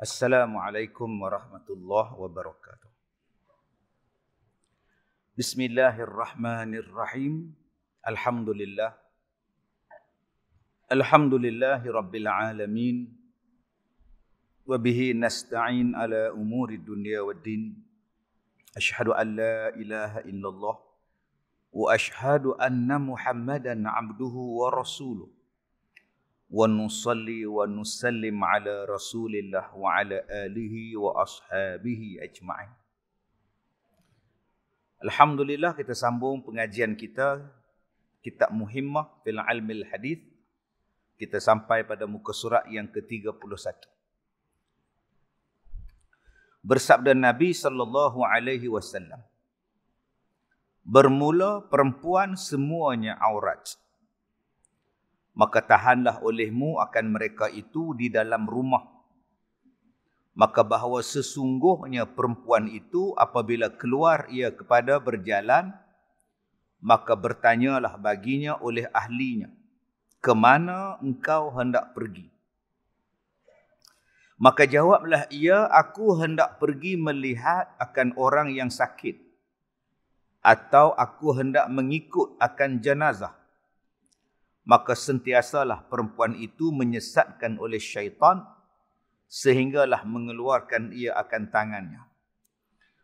Assalamualaikum warahmatullahi wabarakatuh. Bismillahirrahmanirrahim. Alhamdulillah. Alhamdulillahi rabbil alamin. Wa bihi nasta'in ala umuri dunya waddin. Ashhadu an la ilaha illallah wa ashhadu anna Muhammadan abduhu wa rasuluh. Wa nusalli wa nusallim ala rasulillah wa ala alihi wa ashabihi ajma'in. Alhamdulillah, kita sambung pengajian kita Kitab Muhimmah fil Ilmil Hadith. Kita sampai pada muka surat yang ke-31. Bersabda Nabi sallallahu alaihi wasallam, bermula perempuan semuanya aurat. Maka tahanlah olehmu akan mereka itu di dalam rumah. Maka bahawa sesungguhnya perempuan itu apabila keluar ia kepada berjalan, maka bertanyalah baginya oleh ahlinya, ke mana engkau hendak pergi? Maka jawablah ia, aku hendak pergi melihat akan orang yang sakit, atau aku hendak mengikut akan jenazah. Maka sentiasalah perempuan itu menyesatkan oleh syaitan, sehinggalah mengeluarkan ia akan tangannya.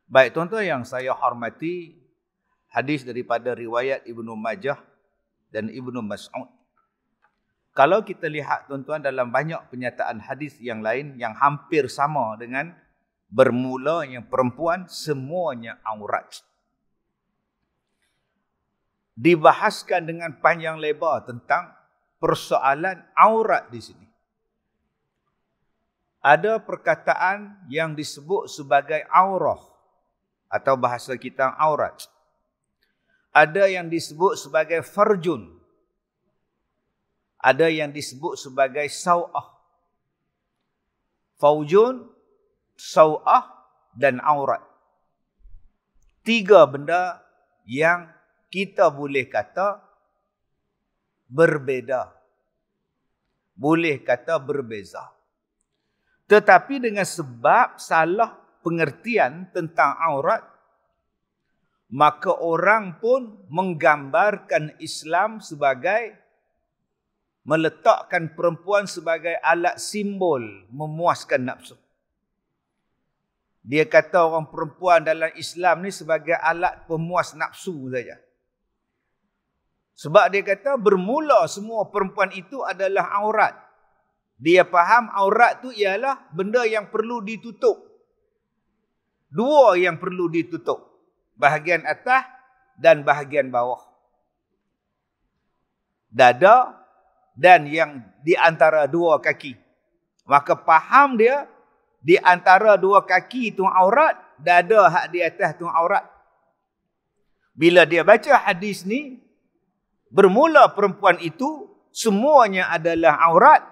Baik tuan-tuan yang saya hormati, hadis daripada riwayat Ibnu Majah dan Ibnu Mas'ud. Kalau kita lihat tuan-tuan dalam banyak penyataan hadis yang lain yang hampir sama dengan bermulanya perempuan semuanya aurat. Dibahaskan dengan panjang lebar tentang persoalan aurat di sini. Ada perkataan yang disebut sebagai aurah atau bahasa kita aurat. Ada yang disebut sebagai farjun. Ada yang disebut sebagai saw'ah. Faujun, saw'ah dan aurat. Tiga benda yang kita boleh kata berbeza. Boleh kata berbeza. Tetapi dengan sebab salah pengertian tentang aurat, maka orang pun menggambarkan Islam sebagai meletakkan perempuan sebagai alat simbol memuaskan nafsu. Dia kata orang perempuan dalam Islam ni sebagai alat pemuas nafsu saja. Sebab dia kata bermula semua perempuan itu adalah aurat. Dia faham aurat tu ialah benda yang perlu ditutup. Dua yang perlu ditutup. Bahagian atas dan bahagian bawah. Dada dan yang di antara dua kaki. Maka faham dia di antara dua kaki itu aurat, dada hak di atas tu aurat. Bila dia baca hadis ni, bermula perempuan itu semuanya adalah aurat,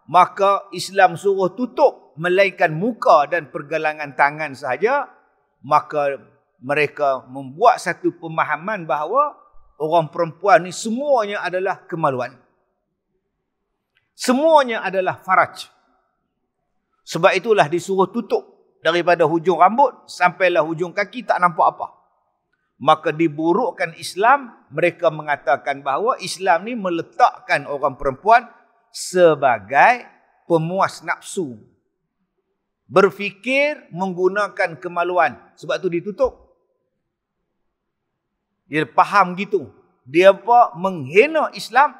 maka Islam suruh tutup melainkan muka dan pergelangan tangan sahaja. Maka mereka membuat satu pemahaman bahawa orang perempuan ni semuanya adalah kemaluan. Semuanya adalah faraj. Sebab itulah disuruh tutup daripada hujung rambut sampailah hujung kaki, tak nampak apa. Maka diburukkan Islam, mereka mengatakan bahawa Islam ni meletakkan orang perempuan sebagai pemuas nafsu. Berfikir menggunakan kemaluan. Sebab tu ditutup. Dia faham gitu. Dia menghina Islam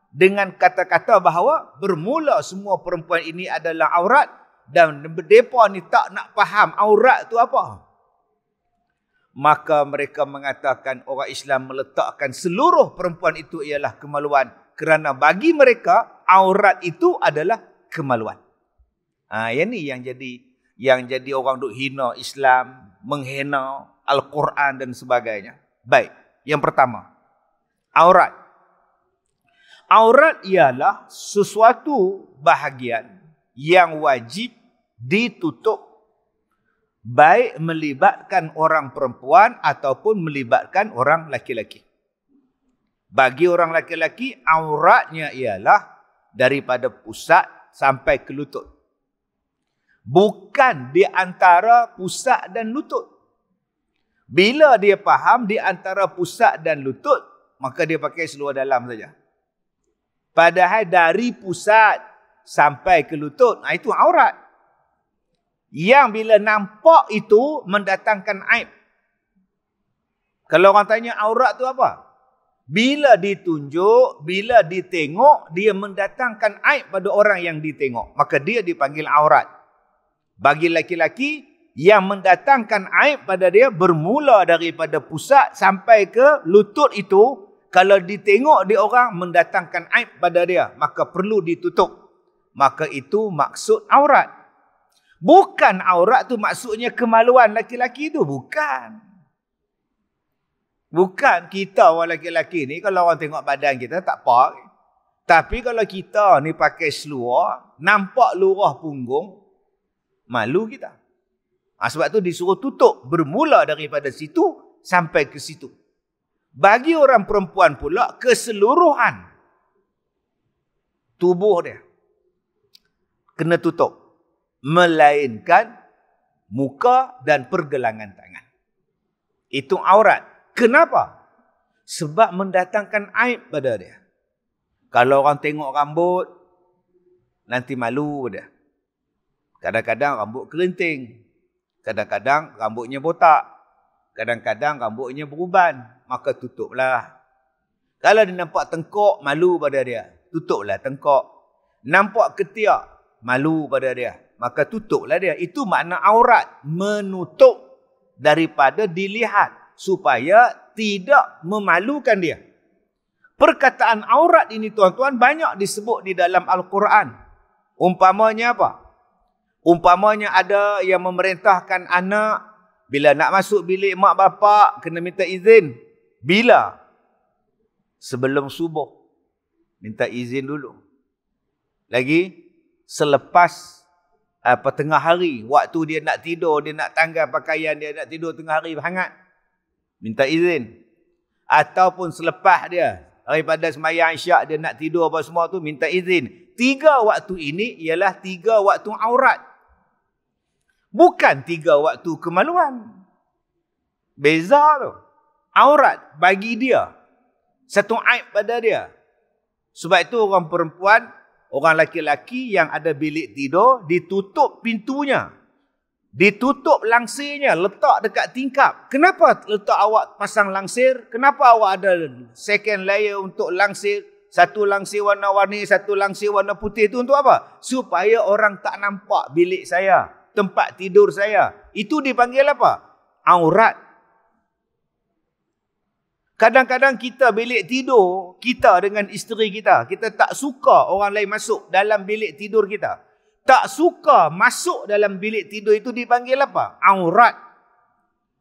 dengan kata-kata bahawa bermula semua perempuan ini adalah aurat dan mereka ni tak nak faham aurat tu apa. Maka mereka mengatakan orang Islam meletakkan seluruh perempuan itu ialah kemaluan. Kerana bagi mereka, aurat itu adalah kemaluan. Yang ni yang jadi orang duk hina Islam, menghina Al-Quran dan sebagainya. Baik, yang pertama, aurat. Aurat ialah sesuatu bahagian yang wajib ditutup, baik melibatkan orang perempuan ataupun melibatkan orang laki-laki. Bagi orang laki-laki, auratnya ialah daripada pusat sampai ke lutut. Bukan di antara pusat dan lutut. Bila dia faham di antara pusat dan lutut, maka dia pakai seluar dalam saja. Padahal dari pusat sampai ke lutut, itu aurat. Yang bila nampak itu mendatangkan aib. Kalau orang tanya aurat tu apa? Bila ditunjuk, bila ditengok, dia mendatangkan aib pada orang yang ditengok. Maka dia dipanggil aurat. Bagi laki-laki, yang mendatangkan aib pada dia bermula daripada pusat sampai ke lutut itu, kalau ditengok di orang mendatangkan aib pada dia, maka perlu ditutup. Maka itu maksud aurat. Bukan aurat tu maksudnya kemaluan laki-laki tu, bukan. Bukan kita orang laki-laki ni, kalau orang tengok badan kita tak apa. Tapi kalau kita ni pakai seluar, nampak lurah punggung, malu kita. Sebab tu disuruh tutup bermula daripada situ sampai ke situ. Bagi orang perempuan pula, keseluruhan tubuh dia kena tutup. Melainkan muka dan pergelangan tangan. Itu aurat. Kenapa? Sebab mendatangkan aib pada dia. Kalau orang tengok rambut, nanti malu dia. Kadang-kadang rambut kerinting. Kadang-kadang rambutnya botak. Kadang-kadang rambutnya beruban. Maka tutuplah. Kalau dia nampak tengkok, malu pada dia. Tutuplah tengkok. Nampak ketiak, malu pada dia. Maka tutuplah dia. Itu makna aurat. Menutup daripada dilihat. Supaya tidak memalukan dia. Perkataan aurat ini tuan-tuan banyak disebut di dalam Al-Quran. Umpamanya apa? Umpamanya ada yang memerintahkan anak bila nak masuk bilik mak bapak kena minta izin. Bila? Sebelum subuh. Minta izin dulu. Lagi selepas tengah hari, waktu dia nak tidur, dia nak tanggal pakaian, dia nak tidur tengah hari hangat, minta izin. Ataupun selepas dia daripada sembahyang isyak dia nak tidur apa semua tu, minta izin. 3 waktu ini ialah 3 waktu aurat. Bukan 3 waktu kemaluan. Beza tu. Aurat bagi dia. Satu aib pada dia. Sebab itu orang perempuan, orang laki-laki yang ada bilik tidur, ditutup pintunya. Ditutup langsirnya, letak dekat tingkap. Kenapa letak awak pasang langsir? Kenapa awak ada second layer untuk langsir? Satu langsir warna-warni, satu langsir warna putih itu untuk apa? Supaya orang tak nampak bilik saya, tempat tidur saya. Itu dipanggil apa? Aurat. Kadang-kadang kita bilik tidur, kita dengan isteri kita, kita tak suka orang lain masuk dalam bilik tidur kita. Tak suka masuk dalam bilik tidur itu dipanggil apa? Aurat.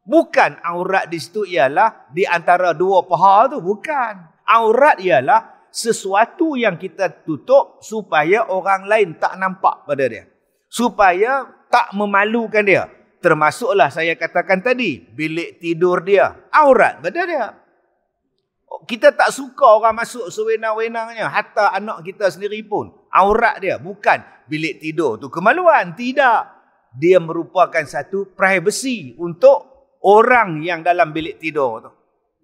Bukan aurat di situ ialah di antara dua paha tu. Bukan. Aurat ialah sesuatu yang kita tutup supaya orang lain tak nampak pada dia. Supaya tak memalukan dia. Termasuklah saya katakan tadi, bilik tidur dia. Aurat pada dia. Kita tak suka orang masuk sewenang-wenangnya. Hatta anak kita sendiri pun. Aurat dia. Bukan bilik tidur tu kemaluan. Tidak. Dia merupakan satu privacy untuk orang yang dalam bilik tidur tu.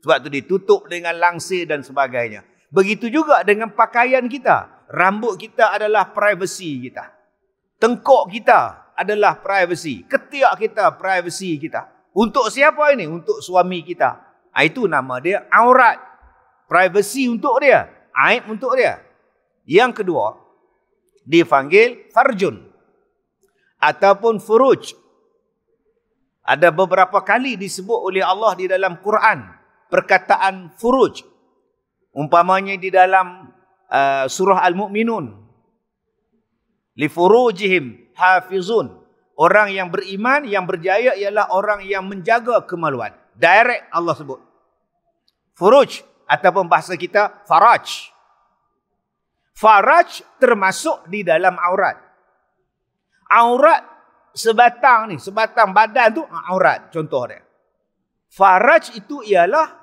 Sebab tu ditutup dengan langsir dan sebagainya. Begitu juga dengan pakaian kita. Rambut kita adalah privacy kita. Tengkok kita adalah privacy. Ketiak kita privacy kita. Untuk siapa ini? Untuk suami kita. Itu nama dia aurat. Privacy untuk dia. Aib untuk dia. Yang kedua, dipanggil farjun. Ataupun furuj. Ada beberapa kali disebut oleh Allah di dalam Quran. Perkataan furuj. Umpamanya di dalam surah Al-Mu'minun. Li furujihim hafizun. Orang yang beriman, yang berjaya ialah orang yang menjaga kemaluan. Direct Allah sebut. Furuj. Ataupun bahasa kita, faraj. Faraj termasuk di dalam aurat. Aurat sebatang ni, sebatang badan tu aurat, contoh dia. Faraj itu ialah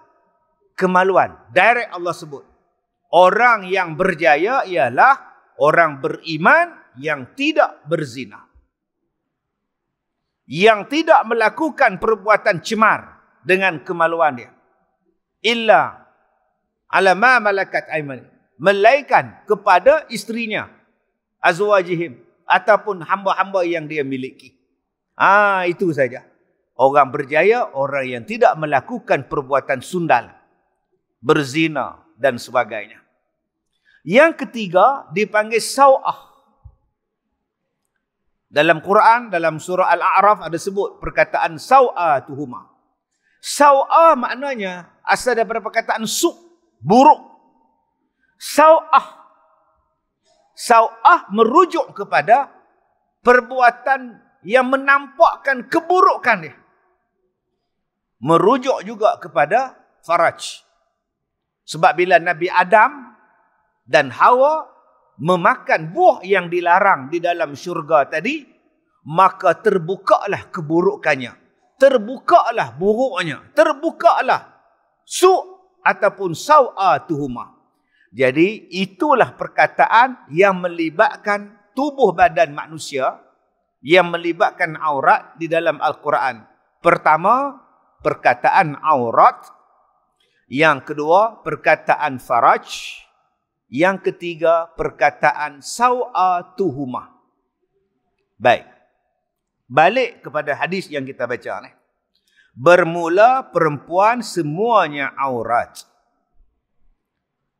kemaluan. Direct Allah sebut. Orang yang berjaya ialah orang beriman yang tidak berzina. yang tidak melakukan perbuatan cemar dengan kemaluan dia. Illa ala ma malakat ayman, melainkan kepada isterinya, azwajihim, ataupun hamba-hamba yang dia miliki. Itu saja. Orang berjaya, orang yang tidak melakukan perbuatan sundal, berzina dan sebagainya. Yang ketiga dipanggil saw'ah. Dalam Quran, dalam surah Al-A'raf ada sebut perkataan saw'atuhuma. Saw'ah maknanya asal daripada perkataan buruk. Saw'ah merujuk kepada perbuatan yang menampakkan keburukan dia. Merujuk juga kepada faraj. Sebab bila Nabi Adam dan Hawa memakan buah yang dilarang di dalam syurga tadi, maka terbukalah keburukannya. Terbukalah buruknya. Terbukalah ataupun saw'atuhuma. Jadi itulah perkataan yang melibatkan tubuh badan manusia, yang melibatkan aurat di dalam Al-Quran. Pertama, perkataan aurat. Yang kedua, perkataan faraj. Yang ketiga, perkataan saw'atuhuma. Baik. Balik kepada hadis yang kita baca ni. Bermula perempuan semuanya aurat.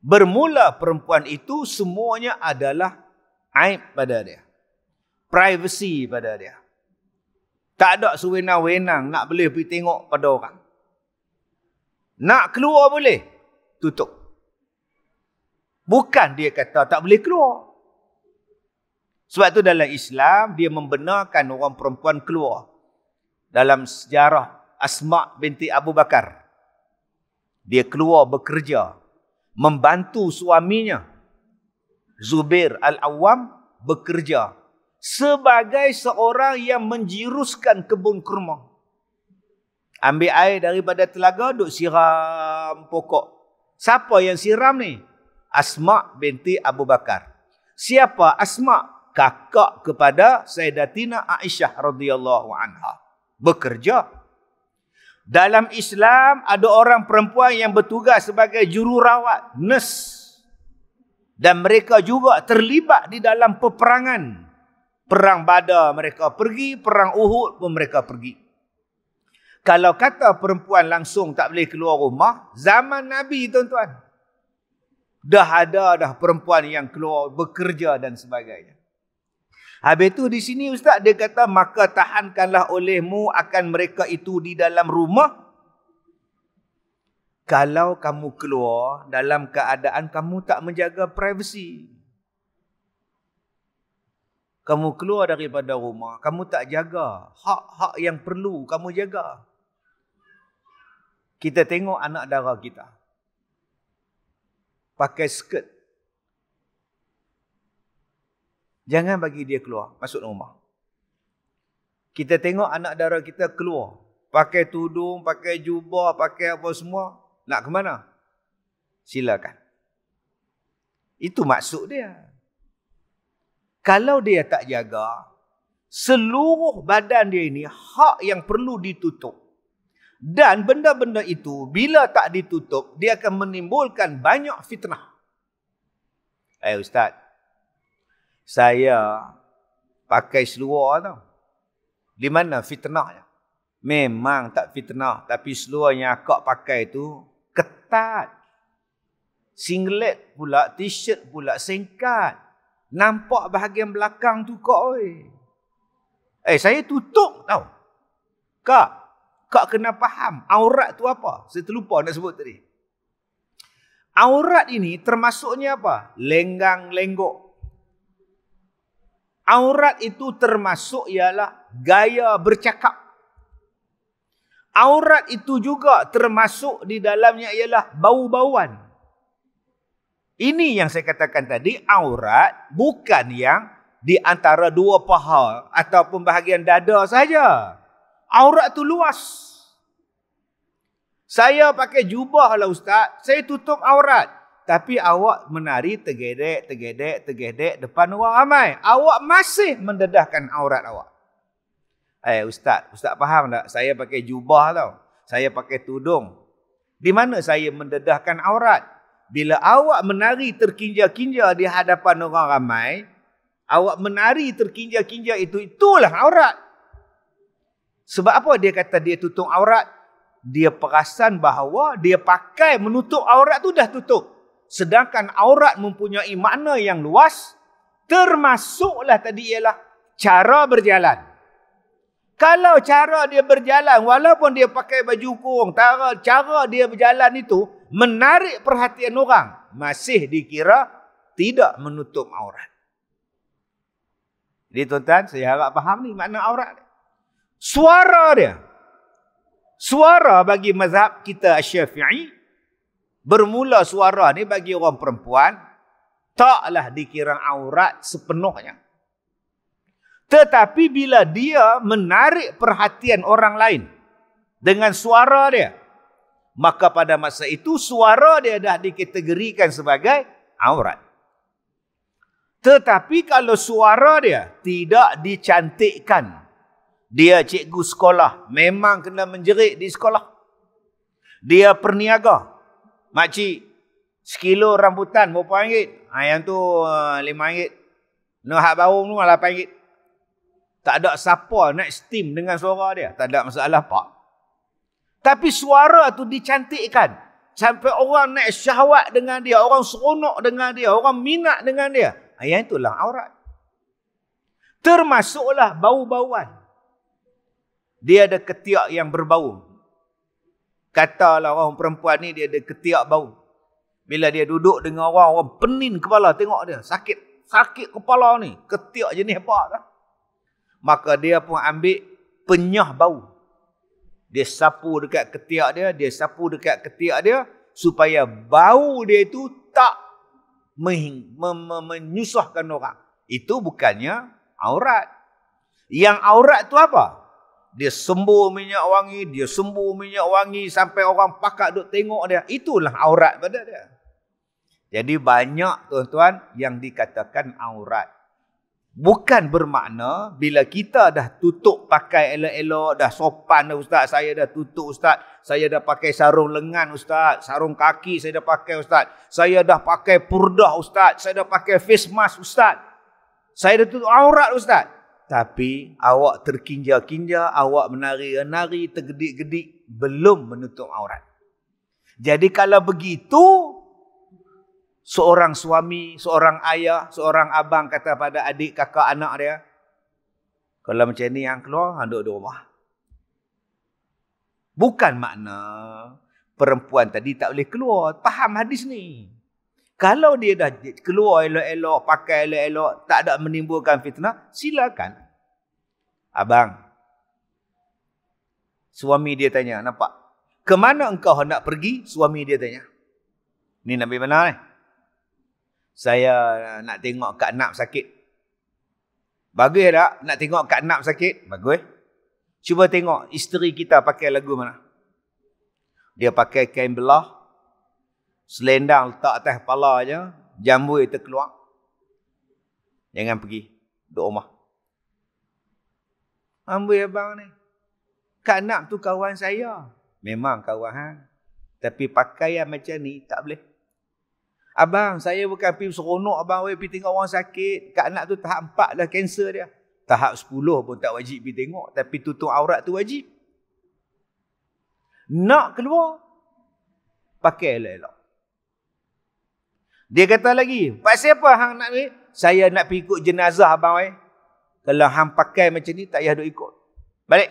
Bermula perempuan itu semuanya adalah aib pada dia. Privacy pada dia. Tak ada sewenang-wenang nak boleh pergi tengok pada orang. Nak keluar boleh, tutup. Bukan dia kata tak boleh keluar. Sebab tu dalam Islam, dia membenarkan orang perempuan keluar. Dalam sejarah Asma binti Abu Bakar, dia keluar bekerja, membantu suaminya, Zubair Al-Awwam, bekerja sebagai seorang yang menjiruskan kebun kurma. Ambil air daripada telaga, duk siram pokok. Siapa yang siram ni? Asma binti Abu Bakar. Siapa Asma? Kakak kepada Sayyidatina Aisyah radhiyallahu anha. Bekerja. Dalam Islam ada orang perempuan yang bertugas sebagai jururawat, nurse. Dan mereka juga terlibat di dalam peperangan. Perang Badar mereka pergi, perang Uhud pun mereka pergi. Kalau kata perempuan langsung tak boleh keluar rumah, zaman Nabi tuan-tuan, dah ada dah perempuan yang keluar bekerja dan sebagainya. Habis tu di sini Ustaz dia kata, maka tahankanlah olehmu akan mereka itu di dalam rumah. Kalau kamu keluar dalam keadaan kamu tak menjaga privasi. Kamu keluar daripada rumah, kamu tak jaga hak-hak yang perlu kamu jaga. Kita tengok anak dara kita pakai skirt. Jangan bagi dia keluar, masuk rumah. Kita tengok anak dara kita keluar, pakai tudung, pakai jubah, pakai apa semua. Nak ke mana? Silakan. Itu maksud dia. Kalau dia tak jaga, seluruh badan dia ini hak yang perlu ditutup. Dan benda-benda itu, bila tak ditutup, dia akan menimbulkan banyak fitnah. Ustaz, saya pakai seluar tau. Di mana fitnahnya? Memang tak fitnah. Tapi seluar yang akak pakai tu ketat. Singlet pula, t-shirt pula singkat. Nampak bahagian belakang tu kak oi. Saya tutup tau. Kak kena faham. Aurat tu apa? Saya terlupa nak sebut tadi. Aurat ini termasuknya apa? Lenggang-lenggok. Aurat itu termasuk ialah gaya bercakap. Aurat itu juga termasuk di dalamnya ialah bau-bauan. Ini yang saya katakan tadi, aurat bukan yang di antara dua paha ataupun bahagian dada saja. Aurat itu luas. Saya pakai jubah lah Ustaz, saya tutup aurat. Tapi awak menari tegedek depan orang ramai. Awak masih mendedahkan aurat awak. Ustaz faham tak? Saya pakai jubah tau. Saya pakai tudung. Di mana saya mendedahkan aurat? Bila awak menari terkinja-kinja di hadapan orang ramai, awak menari terkinja-kinja itulah aurat. Sebab apa dia kata dia tutup aurat? Dia perasan bahawa dia pakai menutup aurat tu dah tutup. Sedangkan aurat mempunyai makna yang luas, termasuklah tadi ialah cara berjalan. Kalau cara dia berjalan, walaupun dia pakai baju kurung, cara dia berjalan itu menarik perhatian orang, masih dikira tidak menutup aurat. Jadi tuan-tuan, saya harap faham ni makna aurat. Suara dia. Suara bagi mazhab kita Syafi'i, bermula suara ni bagi orang perempuan, taklah dikira aurat sepenuhnya. Tetapi bila dia menarik perhatian orang lain dengan suara dia, maka pada masa itu suara dia dah dikategorikan sebagai aurat. Tetapi kalau suara dia tidak dicantikkan, dia cikgu sekolah, memang kena menjerit di sekolah. Dia perniaga, makcik, sekilo rambutan berapa ringgit? Yang tu RM5. Hak baru tu RM8. Tak ada siapa nak steam dengan suara dia. Tak ada masalah apa. Tapi suara tu dicantikkan. Sampai orang nak syahwat dengan dia. Orang seronok dengan dia. Orang minat dengan dia. Yang itulah aurat. Termasuklah bau-bauan. Dia ada ketiak yang berbau. Katalah orang perempuan ni dia ada ketiak bau. Bila dia duduk dengan orang pening kepala. Tengok dia. Sakit kepala ni. Ketiak jenis apa tak? Maka dia pun ambil penyah bau. Dia sapu dekat ketiak dia, supaya bau dia itu tak menyusahkan orang. Itu bukannya aurat. Yang aurat tu apa? Dia sembuh minyak wangi, sampai orang pakak duk tengok dia. Itulah aurat pada dia. Jadi banyak tuan-tuan yang dikatakan aurat. Bukan bermakna bila kita dah tutup pakai elok-elok, dah sopan dah ustaz, saya dah tutup ustaz, saya dah pakai sarung lengan ustaz, sarung kaki saya dah pakai ustaz, saya dah pakai purdah ustaz, saya dah pakai face mask ustaz, saya dah tutup aurat ustaz. Tapi awak terkinja-kinja, awak menari-nari, tergedik-gedik, belum menutup aurat. Jadi kalau begitu, seorang suami, seorang ayah, seorang abang kata pada adik, kakak, anak dia, kalau macam ni yang keluar, duduk di rumah. Bukan makna perempuan tadi tak boleh keluar. Faham hadis ni. Kalau dia dah keluar elok-elok, pakai elok-elok, tak ada menimbulkan fitnah, silakan. Abang, suami dia tanya, nampak? Kemana engkau hendak pergi? Suami dia tanya. Ni nak pergi mana ni? Saya nak tengok Kak Nap sakit. Bagus tak? Nak tengok Kak Nap sakit? Bagus. Cuba tengok isteri kita pakai lagu mana. Dia pakai kain belah, selendang letak atas kepala je, jambul itu keluar. Jangan pergi. Duduk rumah. Ambil abang ni. Kak Nap tu kawan saya. Memang kawan. Tapi pakaian macam ni tak boleh. Abang, saya bukan pergi seronok abang pergi tengok orang sakit. Kak Anak tu tahap 4 dah kanser dia. Tahap 10 pun tak wajib pergi tengok. Tapi tutup aurat tu wajib. Nak keluar, pakai elok-elok. Dia kata lagi, pasal apa hang nak pergi? Saya nak pergi ikut jenazah abang. Kalau hang pakai macam ni, tak payah duk ikut. Balik.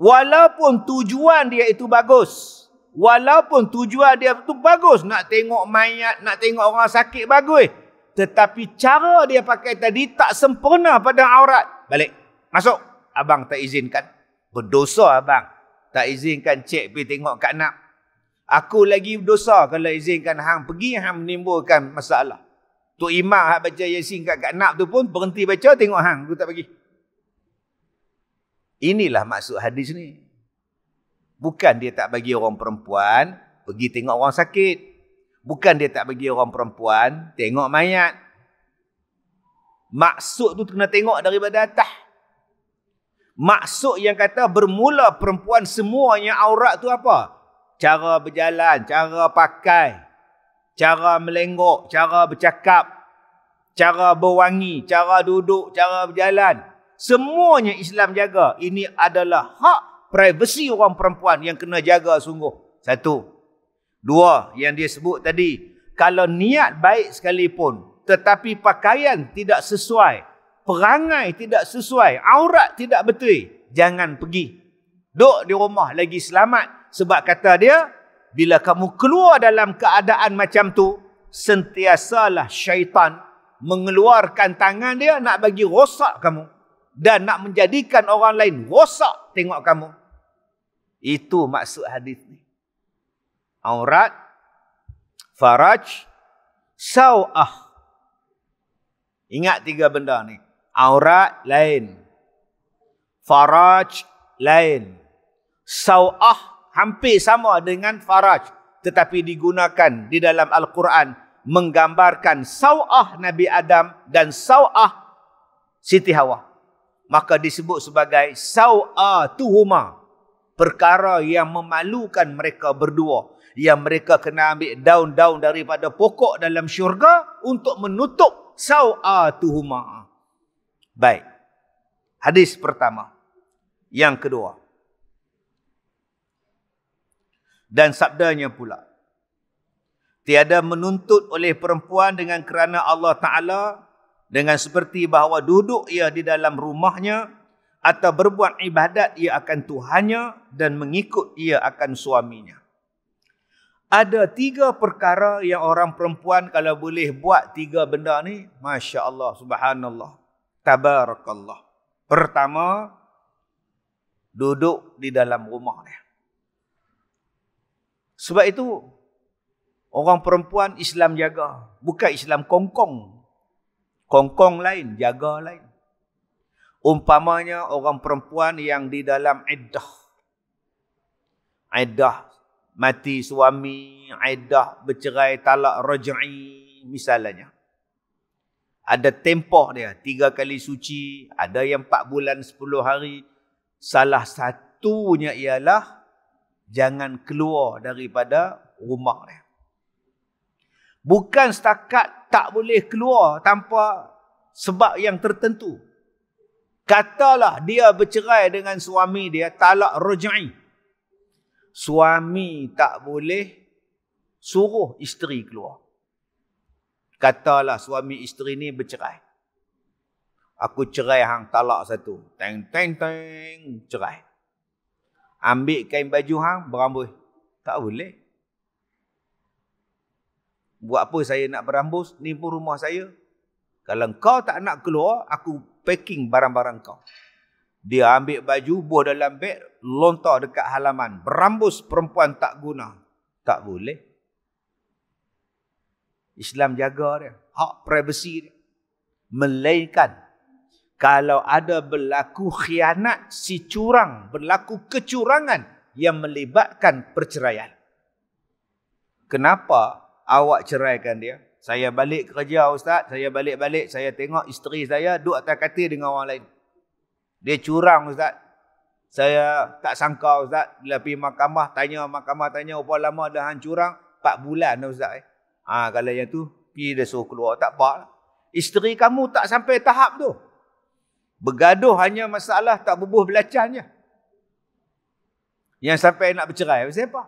Walaupun tujuan dia itu bagus. Walaupun tujuan dia tu bagus, nak tengok mayat, nak tengok orang sakit, bagus. Tetapi cara dia pakai tadi tak sempurna pada aurat. Balik. Masuk. Abang tak izinkan. Berdosa abang. Tak izinkan cik pergi tengok Kak Nap. Aku lagi berdosa kalau izinkan hang pergi, hang menimbulkan masalah. Tok Imam hak baca Yasin kat Kak Nap tu pun berhenti baca, tengok hang. Aku tak pergi. Inilah maksud hadis ni. Bukan dia tak bagi orang perempuan pergi tengok orang sakit. Bukan dia tak bagi orang perempuan tengok mayat. Maksud tu kena tengok daripada atas. Maksud yang kata bermula perempuan semuanya aurat tu apa? Cara berjalan, cara pakai, cara melenggok, cara bercakap, cara berwangi, cara duduk, cara berjalan. Semuanya Islam jaga. Ini adalah hak privasi orang perempuan yang kena jaga sungguh. Satu. Dua, yang dia sebut tadi. Kalau niat baik sekalipun, tetapi pakaian tidak sesuai, perangai tidak sesuai, aurat tidak betul, jangan pergi. Duduk di rumah lagi selamat. Sebab kata dia, bila kamu keluar dalam keadaan macam tu, sentiasalah syaitan mengeluarkan tangan dia nak bagi rosak kamu. Dan nak menjadikan orang lain rosak tengok kamu. Itu maksud hadis ni. Aurat, faraj, sawah. Ingat tiga benda ni. Aurat lain. Faraj lain. Sawah hampir sama dengan faraj. Tetapi digunakan di dalam Al-Quran menggambarkan sawah Nabi Adam dan sawah Siti Hawa. Maka disebut sebagai sawatuhuma. Perkara yang memalukan mereka berdua. Yang mereka kena ambil daun-daun daripada pokok dalam syurga untuk menutup sawatuhuma. Baik. Hadis pertama. Yang kedua. Dan sabdanya pula. Tiada menuntut oleh perempuan dengan kerana Allah Ta'ala dengan seperti bahawa duduk ia di dalam rumahnya atau berbuat ibadat ia akan Tuhannya dan mengikut ia akan suaminya. Ada tiga perkara yang orang perempuan kalau boleh buat tiga benda ni, Masya Allah, Subhanallah, Tabarakallah. Pertama, duduk di dalam rumah dia. Sebab itu, orang perempuan Islam jaga. Bukan Islam kongkong. Kongkong lain, jaga lain. Umpamanya orang perempuan yang di dalam iddah. Iddah mati suami, iddah bercerai talak raj'i misalnya. Ada tempoh dia, 3 kali suci, ada yang 4 bulan 10 hari. Salah satunya ialah jangan keluar daripada rumah dia. Bukan setakat tak boleh keluar tanpa sebab yang tertentu. Katalah dia bercerai dengan suami dia, talak raj'i. Suami tak boleh suruh isteri keluar. Katalah suami isteri ni bercerai. Aku cerai hang, talak satu. Teng, teng, teng, cerai. Ambil kain baju hang, berambus. Tak boleh. Buat apa saya nak berambus? Ni pun rumah saya. Kalau kau tak nak keluar, aku packing barang-barang kau. Dia ambil baju, buah dalam beg, lontar dekat halaman. Berambus perempuan tak guna. Tak boleh. Islam jaga dia. Hak privasi dia. Melainkan, kalau ada berlaku khianat, si curang, berlaku kecurangan yang melibatkan perceraian. Kenapa awak ceraikan dia? Saya balik kerja Ustaz, saya balik-balik, saya tengok isteri saya duduk atas katil dengan orang lain. Dia curang Ustaz. Saya tak sangka Ustaz, bila pergi mahkamah tanya, berapa lama dah hang curang? 4 bulan dah Ustaz. Kalau yang tu, pergi dia suruh keluar, tak apa. Isteri kamu tak sampai tahap tu. Bergaduh hanya masalah tak bubuh belacan je. Yang sampai nak bercerai, siapa?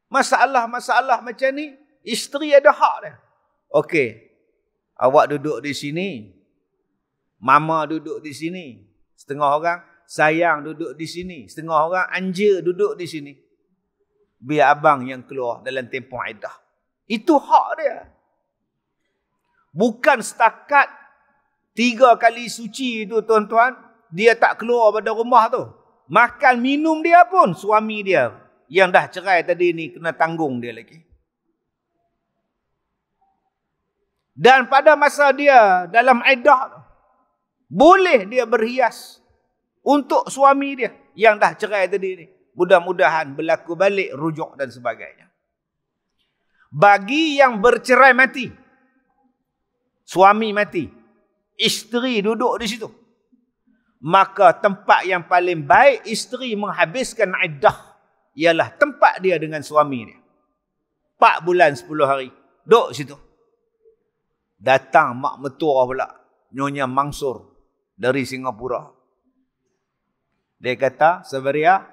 Masalah-masalah macam ni, isteri ada hak dia. Okey, awak duduk di sini, mama duduk di sini, setengah orang sayang duduk di sini, setengah orang anja duduk di sini. Biar abang yang keluar dalam tempoh iddah. Itu hak dia. Bukan setakat 3 kali suci itu tuan-tuan, dia tak keluar pada rumah tu. Makan minum dia pun suami dia yang dah cerai tadi ni kena tanggung dia lagi. Dan pada masa dia dalam iddah, boleh dia berhias untuk suami dia yang dah cerai tadi ni. Mudah-mudahan berlaku balik, rujuk dan sebagainya. Bagi yang bercerai mati, suami mati, isteri duduk di situ. maka tempat yang paling baik isteri menghabiskan iddah ialah tempat dia dengan suami dia. 4 bulan 10 hari. Duduk situ. Datang mak mertua pula. Nyonya Mansur dari Singapura. Dia kata, Sabaria,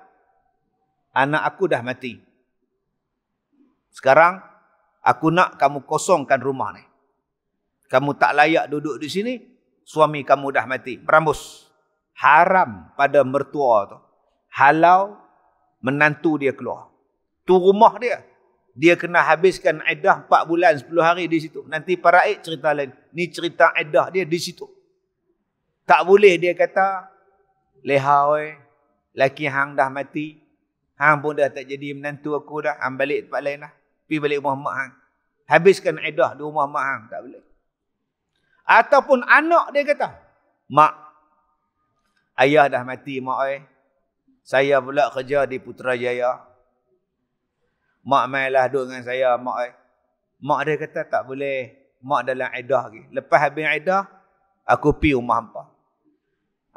anak aku dah mati. Sekarang, aku nak kamu kosongkan rumah ni. Kamu tak layak duduk di sini, suami kamu dah mati. Merambus. Haram pada mertua tu. Halau menantu dia keluar. Tu rumah dia. Dia kena habiskan iddah 4 bulan 10 hari di situ. Nanti paraid cerita lain. Ni cerita iddah dia di situ. Tak boleh dia kata, leha oi, laki hang dah mati. Hang pun dah tak jadi menantu aku dah. Hang balik tempat lain dah. Pergi balik rumah mak hang. Habiskan iddah di rumah mak hang. Tak boleh. Ataupun anak dia kata, mak, ayah dah mati mak oi. Saya pula kerja di Putrajaya. Mak mainlah duduk dengan saya, mak oi. Mak dia kata tak boleh. Mak dalam iddah lagi. Lepas habis iddah, aku pergi rumah hampa.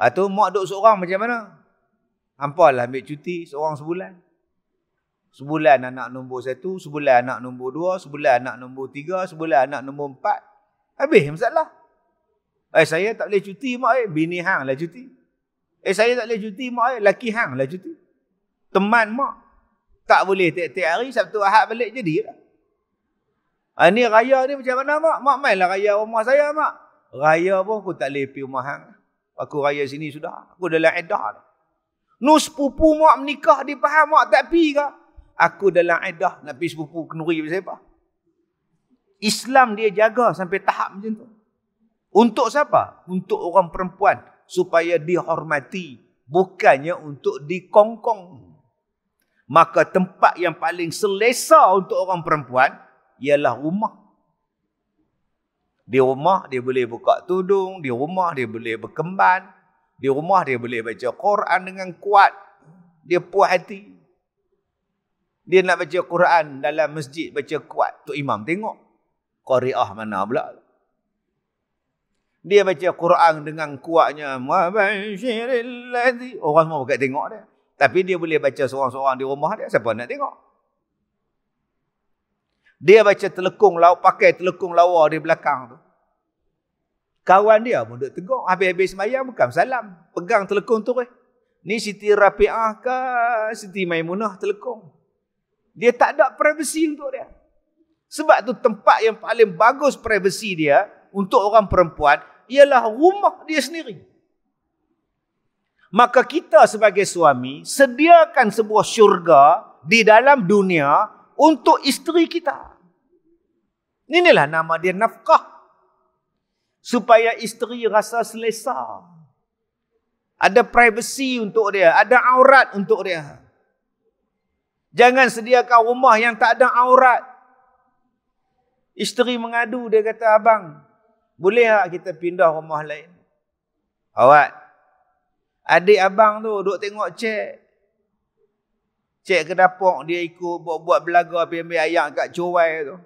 Atau mak duduk seorang macam mana? Hampa lah ambil cuti seorang sebulan. Sebulan anak nombor 1, sebulan anak nombor 2, sebulan anak nombor 3, sebulan anak nombor 4. Habis masalah. Saya tak boleh cuti mak bini hang lah cuti. Saya tak boleh cuti mak laki hang lah cuti. Teman mak tak boleh tiap-tiap hari Sabtu Ahad balik jadi lah. Ni raya ni macam mana mak? Mak mainlah raya rumah saya mak. Raya pun aku tak boleh pergi rumah hang. Aku raya sini sudah. Aku dalam iddah. Nu sepupu mak menikah di Pahang mak tak pergi ke? Aku dalam iddah nak pergi sepupu kenduri siapa? Islam dia jaga sampai tahap macam tu. Untuk siapa? Untuk orang perempuan supaya dihormati, bukannya untuk dikongkong. Maka tempat yang paling selesa untuk orang perempuan ialah rumah. Di rumah dia boleh buka tudung, di rumah dia boleh berkemban, di rumah dia boleh baca Quran dengan kuat. Dia puas hati. Dia nak baca Quran dalam masjid baca kuat. Tok Imam tengok. Qari'ah mana pula. Dia baca Quran dengan kuatnya. Orang semua bukan tengok dia. Tapi dia boleh baca seorang-seorang di rumah dia. Siapa nak tengok? Dia baca telekung, pakai telekung lawa di belakang tu. Kawan dia pun duduk tegur. Habis-habis semayang bukan salam. Pegang telekung tu. Ni Siti Rafi'ah ke Siti Maimunah telekung. Dia tak ada privasi untuk dia. Sebab tu tempat yang paling bagus privasi dia untuk orang perempuan ialah rumah dia sendiri. Maka kita sebagai suami sediakan sebuah syurga di dalam dunia untuk isteri kita. Inilah nama dia nafkah. Supaya isteri rasa selesa. Ada privasi untuk dia, ada aurat untuk dia. Jangan sediakan rumah yang tak ada aurat. Isteri mengadu, dia kata, abang, boleh tak kita pindah rumah lain? Awak, adik abang tu duduk tengok cik. Cik ke dapur, dia ikut buat-buat belaga pergi ambil ayam kat cowai tu.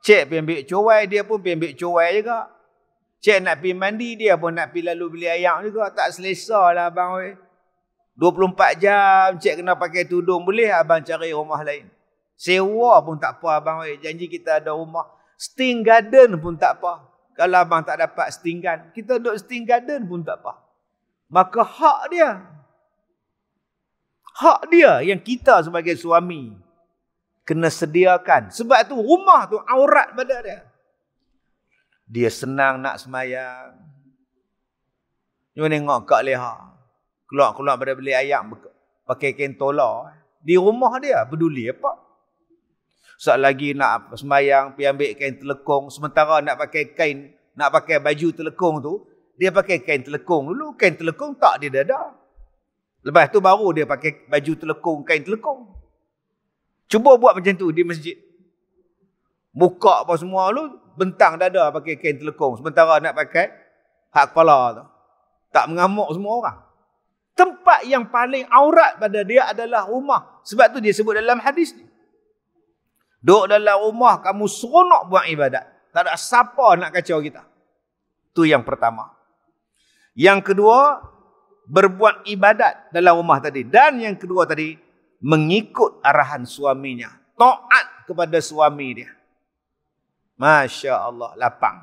Cik pergi ambil cowai, dia pun pergi ambil cowai juga. Cik nak pergi mandi, dia pun nak pergi lalu beli ayam juga. Tak selesa lah abang. 24 jam, cik kena pakai tudung. Boleh abang cari rumah lain? Sewa pun tak apa abang. Janji kita ada rumah. Sting garden pun tak apa. Kalau abang tak dapat stinggan, kita duduk sting garden pun tak apa. Maka hak dia. Hak dia yang kita sebagai suami kena sediakan. Sebab tu rumah tu aurat pada dia. Dia senang nak semayang. Cuma tengok Kak Leha. Keluar-keluar pada beli ayam pakai kain tola. Di rumah dia peduli apa? Saat lagi nak semayang, pergi ambil kain telekung. Sementara nak pakai kain, nak pakai baju telekung tu, dia pakai kain telekung dulu. Kain telekung tak dia dada. Lepas tu baru dia pakai baju telekung, kain telekung. Cuba buat macam tu di masjid. Buka apa semua lu, bentang dada pakai kain telekung. Sementara nak pakai hak kepala tu. Tak mengamuk semua orang. Tempat yang paling aurat pada dia adalah rumah. Sebab tu dia sebut dalam hadis ni. Duduk dalam rumah, kamu seronok buat ibadat. Tak ada siapa nak kacau kita. Tu yang pertama. Yang kedua, berbuat ibadat dalam rumah tadi. Dan yang kedua tadi, mengikut arahan suaminya. Taat kepada suami dia. Masya Allah, lapang.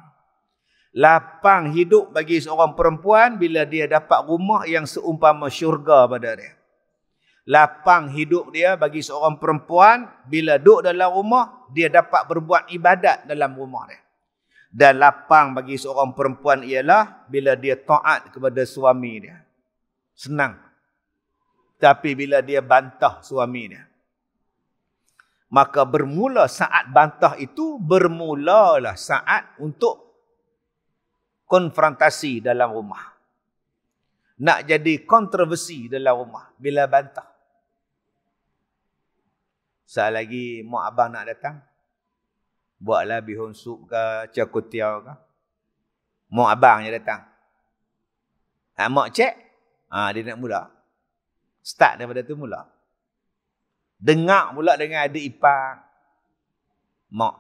Lapang hidup bagi seorang perempuan bila dia dapat rumah yang seumpama syurga pada dia. Lapang hidup dia bagi seorang perempuan bila duduk dalam rumah, dia dapat berbuat ibadat dalam rumah dia. Dan lapang bagi seorang perempuan ialah bila dia taat kepada suami dia. Senang. Tapi bila dia bantah suami dia, maka bermula saat bantah itu, bermulalah saat untuk konfrontasi dalam rumah. Nak jadi kontroversi dalam rumah bila bantah. Saat lagi mak abang nak datang, buatlah bihun sup ke, cakutiau ke. Mak abang je datang. Mak cek, dia nak mula. Start daripada tu mula. Dengar pula dengan adik ipar. Mak,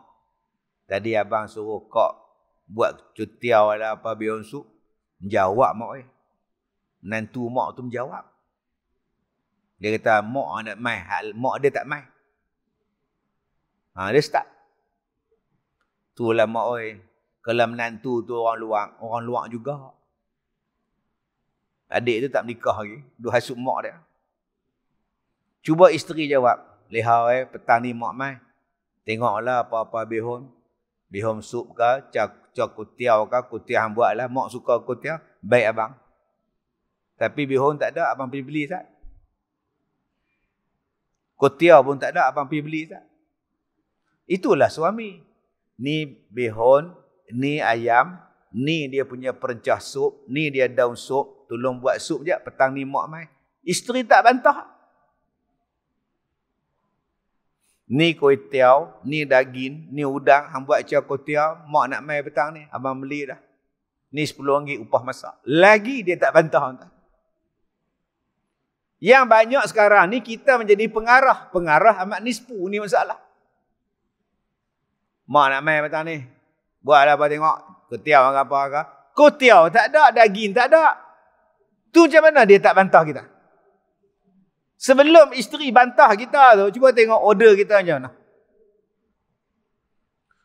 tadi abang suruh kok buat cutiau lah apa bihun sup. Menjawab mak. Menantu mak tu menjawab. Dia kata mak nak mai, mak dia tak mai. Dia start. Itulah mak kalau menantu tu orang luar juga. Adik tu tak menikah lagi, duk hasut mak dia. Cuba isteri jawab, "Lehau petang ni mak mai. Tengoklah apa-apa bihun sup ke, cakutiau ke, kutiau hang buatlah, mak suka kutiau, baik abang. Tapi bihun tak ada, abang pergi beli tak? Kutiau pun tak ada, abang pergi beli tak?" Itulah suami. Ni bihun, ni ayam, ni dia punya perencah sup, ni dia daun sup, tolong buat sup je, petang ni mak mai. Isteri tak bantah. Ni kuitiau, ni daging, ni udang, hang buat cak kuitiau, mak nak mai petang ni, abang beli dah. Ni RM10 upah masak. Lagi dia tak bantah. Yang banyak sekarang ni kita menjadi pengarah. Pengarah amat nispu ni masalah. Mak nak mai petang ni, buatlah apa tengok. Kuitiau apa ke? Kuitiau tak ada, daging tak ada. Tu macam mana dia tak bantah kita? Sebelum isteri bantah kita tu, cuba tengok order kita macam mana.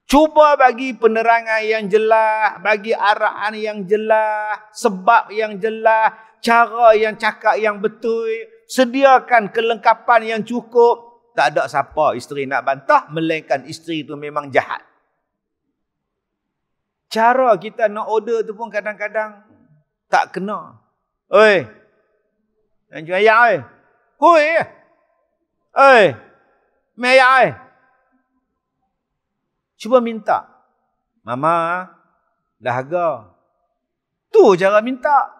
Cuba bagi penerangan yang jelas, bagi arahan yang jelas, sebab yang jelas, cara yang cakap yang betul, sediakan kelengkapan yang cukup. Tak ada siapa isteri nak bantah, melainkan isteri tu memang jahat. Cara kita nak order tu pun kadang-kadang tak kena. Oi, yang jual ayam oi. Oi, ayam oi. Cuba minta. Mama, dahaga. Tu cara minta.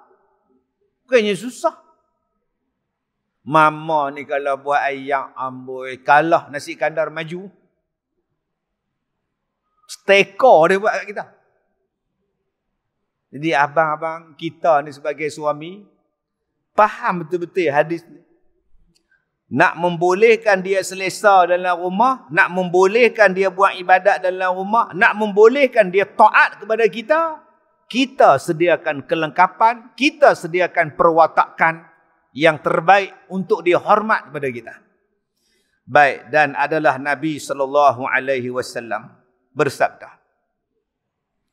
Bukannya susah. Mama ni kalau buat ayam amboi, kalah nasi kandar maju. Steko dia buat kat kita. Jadi abang-abang kita ni sebagai suami, faham betul-betul hadis ni. Nak membolehkan dia selesa dalam rumah, nak membolehkan dia buat ibadat dalam rumah, nak membolehkan dia taat kepada kita, kita sediakan kelengkapan, kita sediakan perwatakan yang terbaik untuk dia hormat kepada kita. Baik, dan adalah Nabi SAW bersabda.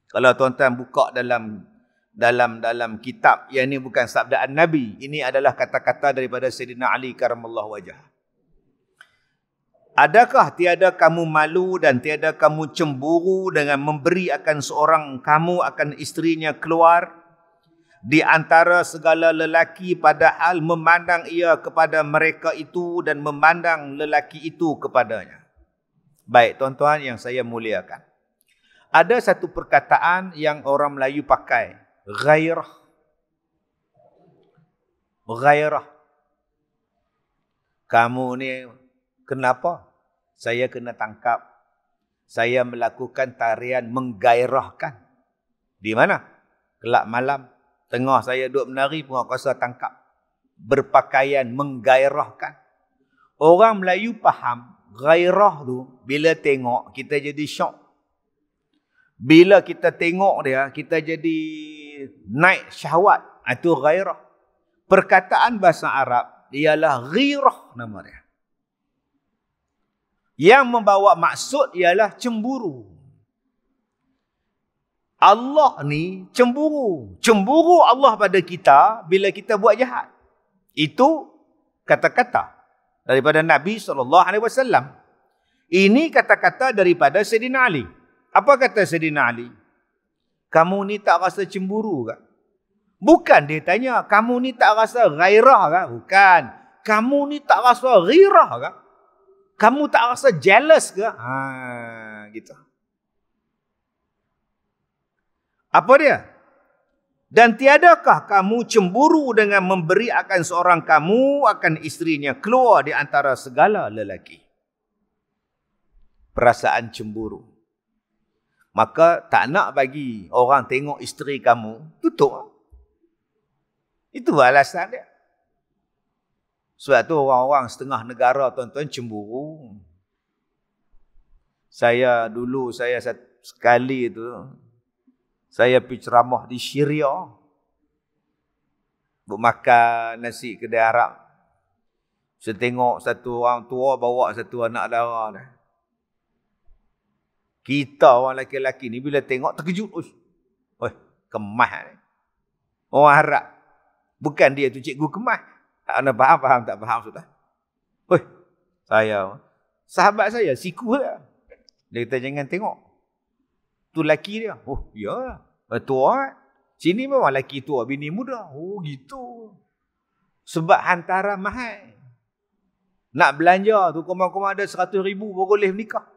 Kalau tuan-tuan buka dalam kitab, yang ini bukan sabdaan Nabi, ini adalah kata-kata daripada Sayyidina Ali karamallahu wajhah. Adakah tiada kamu malu dan tiada kamu cemburu dengan memberi akan seorang kamu akan isterinya keluar di antara segala lelaki, padahal memandang ia kepada mereka itu dan memandang lelaki itu kepadanya. Baik, tuan-tuan yang saya muliakan. Ada satu perkataan yang orang Melayu pakai, ghairah. Ghairah. Kamu ni kenapa? Saya kena tangkap. Saya melakukan tarian menggairahkan. Di mana? Kelab malam. Tengah saya duduk menari, penguasa tangkap. Berpakaian menggairahkan. Orang Melayu faham, gairah tu, bila tengok, kita jadi syok. Bila kita tengok dia, kita jadi naik syahwat. Itu ghairah. Perkataan bahasa Arab ialah ghirah nama dia. Yang membawa maksud ialah cemburu. Allah ni cemburu. Cemburu Allah pada kita bila kita buat jahat. Itu kata-kata daripada Nabi SAW. Ini kata-kata daripada Sayyidina Ali. Apa kata Sayyidina Ali? Kamu ni tak rasa cemburu ke? Bukan dia tanya, kamu ni tak rasa ghairah ke? Bukan. Kamu ni tak rasa ghirah ke? Kamu tak rasa jealous ke? Gitu. Apa dia? Dan tiadakah kamu cemburu dengan memberi akan seorang kamu akan isterinya keluar di antara segala lelaki? Perasaan cemburu. Maka tak nak bagi orang tengok isteri kamu, tutup. Itu alasan dia. Sebab tu orang-orang setengah negara tuan-tuan cemburu. Dulu saya sekali tu, saya pergi ceramah di Syria. Makan nasi kedai Arab. Saya tengok satu orang tua bawa satu anak dara dia. Kita orang lelaki-lelaki ni bila tengok terkejut. Oi, kemas ni. Orang Arab. Bukan dia tu cikgu kemas. Anda faham tak faham sudah. Oi, sahabat saya, siku dia. Dia kata jangan tengok. Tu lelaki dia. Oh, ya. Tua. Sini memang lelaki tua, bini muda. Oh, gitu. Sebab hantaran mahal. Nak belanja tu, komang-komang ada 100,000 baru boleh menikah.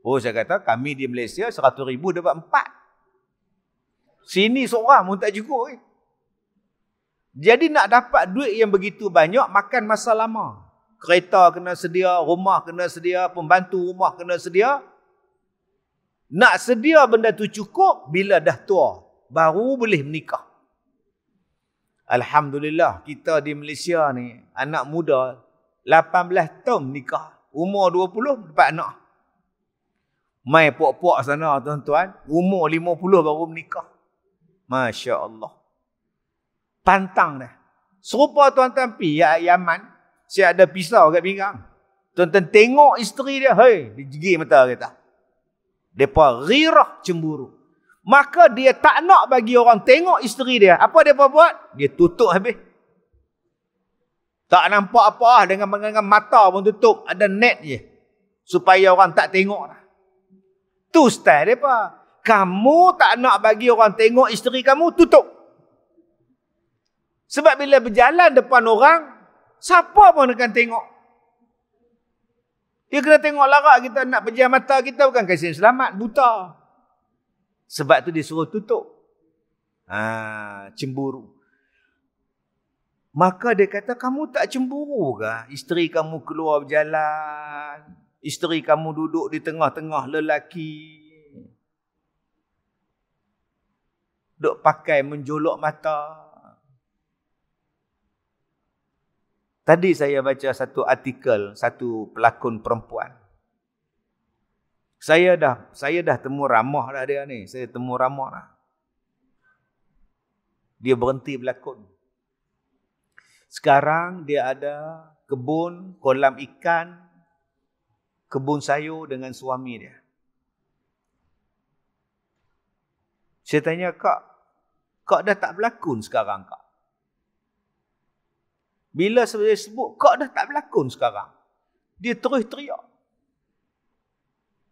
Oh, saya kata, kami di Malaysia 100,000 dapat 4. Sini seorang pun tak cukup. Jadi nak dapat duit yang begitu banyak, makan masa lama. Kereta kena sedia, rumah kena sedia, pembantu rumah kena sedia. Nak sedia benda tu cukup bila dah tua. Baru boleh menikah. Alhamdulillah kita di Malaysia ni, anak muda 18 tahun nikah. Umur 20 dapat anak. Mai puak-puak sana tuan-tuan, umur 50 baru menikah. Masya Allah. Pantang dah. Serupa tuan-tuan pergi Yaman, saya ada pisau kat pinggang. Tuan-tuan tengok isteri dia, hei, dia gigit mata kata. Depa ghirah cemburu. Maka dia tak nak bagi orang tengok isteri dia. Apa dia buat? Dia tutup habis. Tak nampak apa dengan mata pun tutup. Ada net je. Supaya orang tak tengok. Tu style depa. Kamu tak nak bagi orang tengok isteri kamu, tutup. Sebab bila berjalan depan orang, siapa pun akan tengok. Dia kena tengok larak kita, nak pejam mata kita, bukan kasih selamat, buta. Sebab tu dia suruh tutup. Cemburu. Maka dia kata, kamu tak cemburu ke? Isteri kamu keluar berjalan. Isteri kamu duduk di tengah-tengah lelaki. Duk pakai menjolok mata. Tadi saya baca satu artikel, satu pelakon perempuan. Saya dah temu ramah dah dia ni. Saya temu ramah dah. Dia berhenti berlakon. Sekarang dia ada kebun, kolam ikan, kebun sayur dengan suami dia. Saya tanya, Kak dah tak berlakon sekarang, Kak? Bila saya sebut, Kak dah tak berlakon sekarang. Dia terus teriak.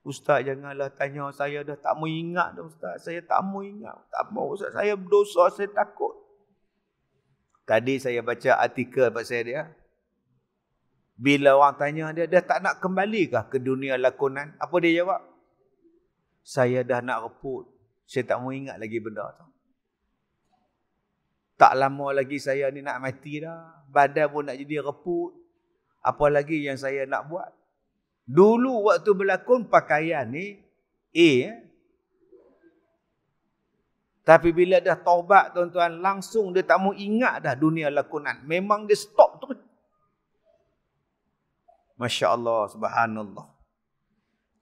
Ustaz, janganlah tanya saya, dah tak mau ingat dah Ustaz. Saya tak mau ingat. Tak mau Ustaz, saya berdosa, saya takut. Tadi saya baca artikel pasal dia. Bila orang tanya dia tak nak kembalikah ke dunia lakonan? Apa dia jawab? Saya dah nak reput. Saya tak mau ingat lagi benda tu. Tak lama lagi saya ni nak mati dah. Badan pun nak jadi reput. Apa lagi yang saya nak buat? Dulu waktu berlakon pakaian ni Tapi bila dah taubat tuan-tuan, langsung dia tak mau ingat dah dunia lakonan. Memang dia stop terus. Masya Allah, subhanallah.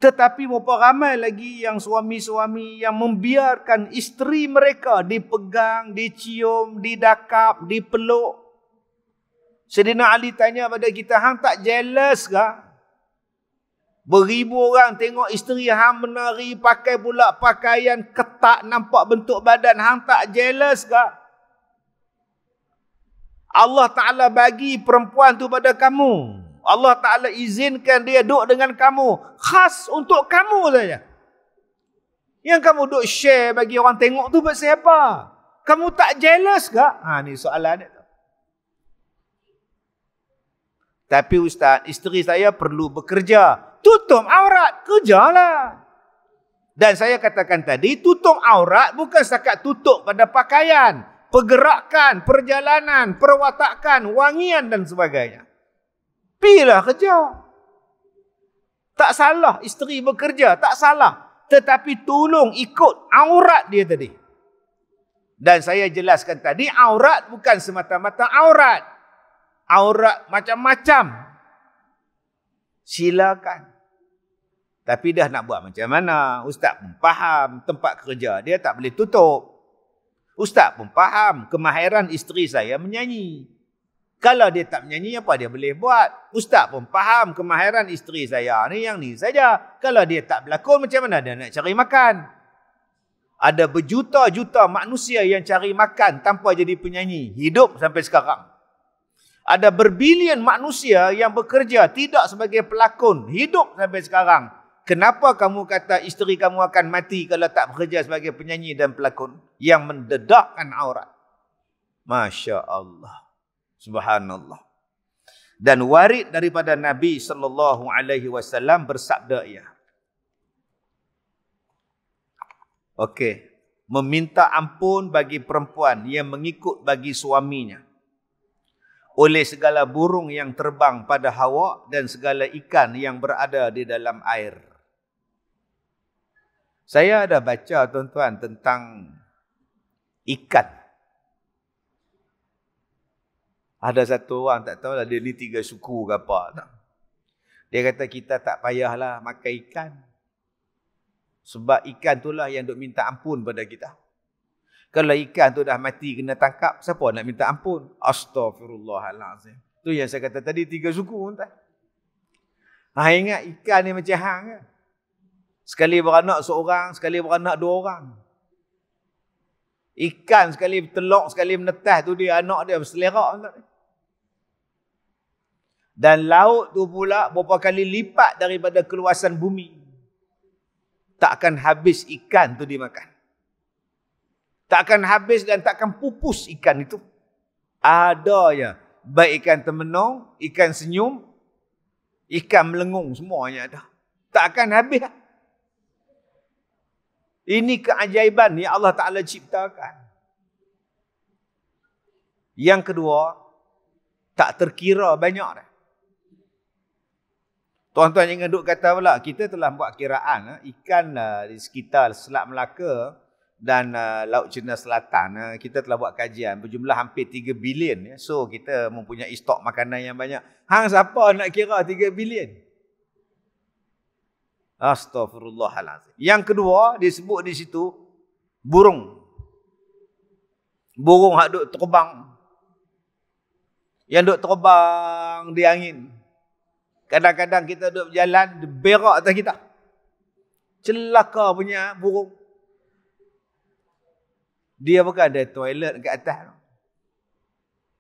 Tetapi berapa ramai lagi yang suami-suami yang membiarkan isteri mereka dipegang, dicium, didakap, dipeluk. Sayyidina Ali tanya pada kita, hang tak jealous ke? Beribu orang tengok isteri hang menari, pakai pula pakaian ketat, nampak bentuk badan, hang tak jealous ke? Allah Ta'ala bagi perempuan tu pada kamu. Allah Ta'ala izinkan dia duduk dengan kamu. Khas untuk kamu saja. Yang kamu duduk share bagi orang tengok tu buat siapa? Kamu tak jealous ke? Ni soalan dia. Tapi Ustaz, isteri saya perlu bekerja. Tutup aurat, kerjalah. Dan saya katakan tadi, tutup aurat bukan setakat tutup pada pakaian. Pergerakan, perjalanan, perwatakan, wangian dan sebagainya. Pilah kerja. Tak salah isteri bekerja, tak salah. Tetapi tolong ikut aurat dia tadi. Dan saya jelaskan tadi, aurat bukan semata-mata aurat. Aurat macam-macam. Silakan. Tapi dah nak buat macam mana? Ustaz pun faham tempat kerja dia tak boleh tutup. Ustaz pun faham kemahiran isteri saya menyanyi. Kalau dia tak menyanyi, apa dia boleh buat? Ustaz pun faham kemahiran isteri saya ni yang ni saja. Kalau dia tak berlakon, macam mana dia nak cari makan? Ada berjuta-juta manusia yang cari makan tanpa jadi penyanyi. Hidup sampai sekarang. Ada berbilion manusia yang bekerja tidak sebagai pelakon. Hidup sampai sekarang. Kenapa kamu kata isteri kamu akan mati kalau tak bekerja sebagai penyanyi dan pelakon? Yang mendedakkan aurat. Masya Allah. Subhanallah. Dan warid daripada Nabi SAW bersabda ia. Okey. Meminta ampun bagi perempuan yang mengikut bagi suaminya. Oleh segala burung yang terbang pada Hawa dan segala ikan yang berada di dalam air. Saya ada baca tuan-tuan tentang ikan. Ada satu orang tak tahulah dia ni 3 suku ke apa tak. Dia kata kita tak payahlah makan ikan. Sebab ikan itulah yang duk minta ampun pada kita. Kalau ikan tu dah mati kena tangkap, siapa nak minta ampun? Astaghfirullahalazim. Tu yang saya kata tadi 3 suku tuan. Ingat ikan ni macam hang kan? Sekali beranak seorang, sekali beranak 2 orang. Ikan sekali bertelok, sekali menetas tu dia anak dia berselerak tuan. Dan laut tu pula berapa kali lipat daripada keluasan bumi. Takkan habis ikan tu dimakan. Takkan habis dan takkan pupus ikan itu. Ada ya. Baik ikan temenong, ikan senyum, ikan melengung, semuanya ada. Takkan habis. Ini keajaiban yang Allah Ta'ala ciptakan. Yang kedua, tak terkira banyak dah. Tuan-tuan jangan duk kata pula, kita telah buat kiraan ikan di sekitar Selat Melaka dan Laut Cina Selatan. Kita telah buat kajian berjumlah hampir 3 bilion. So kita mempunyai stok makanan yang banyak. Hang siapa nak kira 3 bilion? Astaghfirullahalazim. Yang kedua disebut di situ burung. Burung hak duk terbang. Yang duk terbang di angin. Kadang-kadang kita duduk berjalan, berak atas kita. Celaka punya burung. Dia bukan ada toilet kat atas.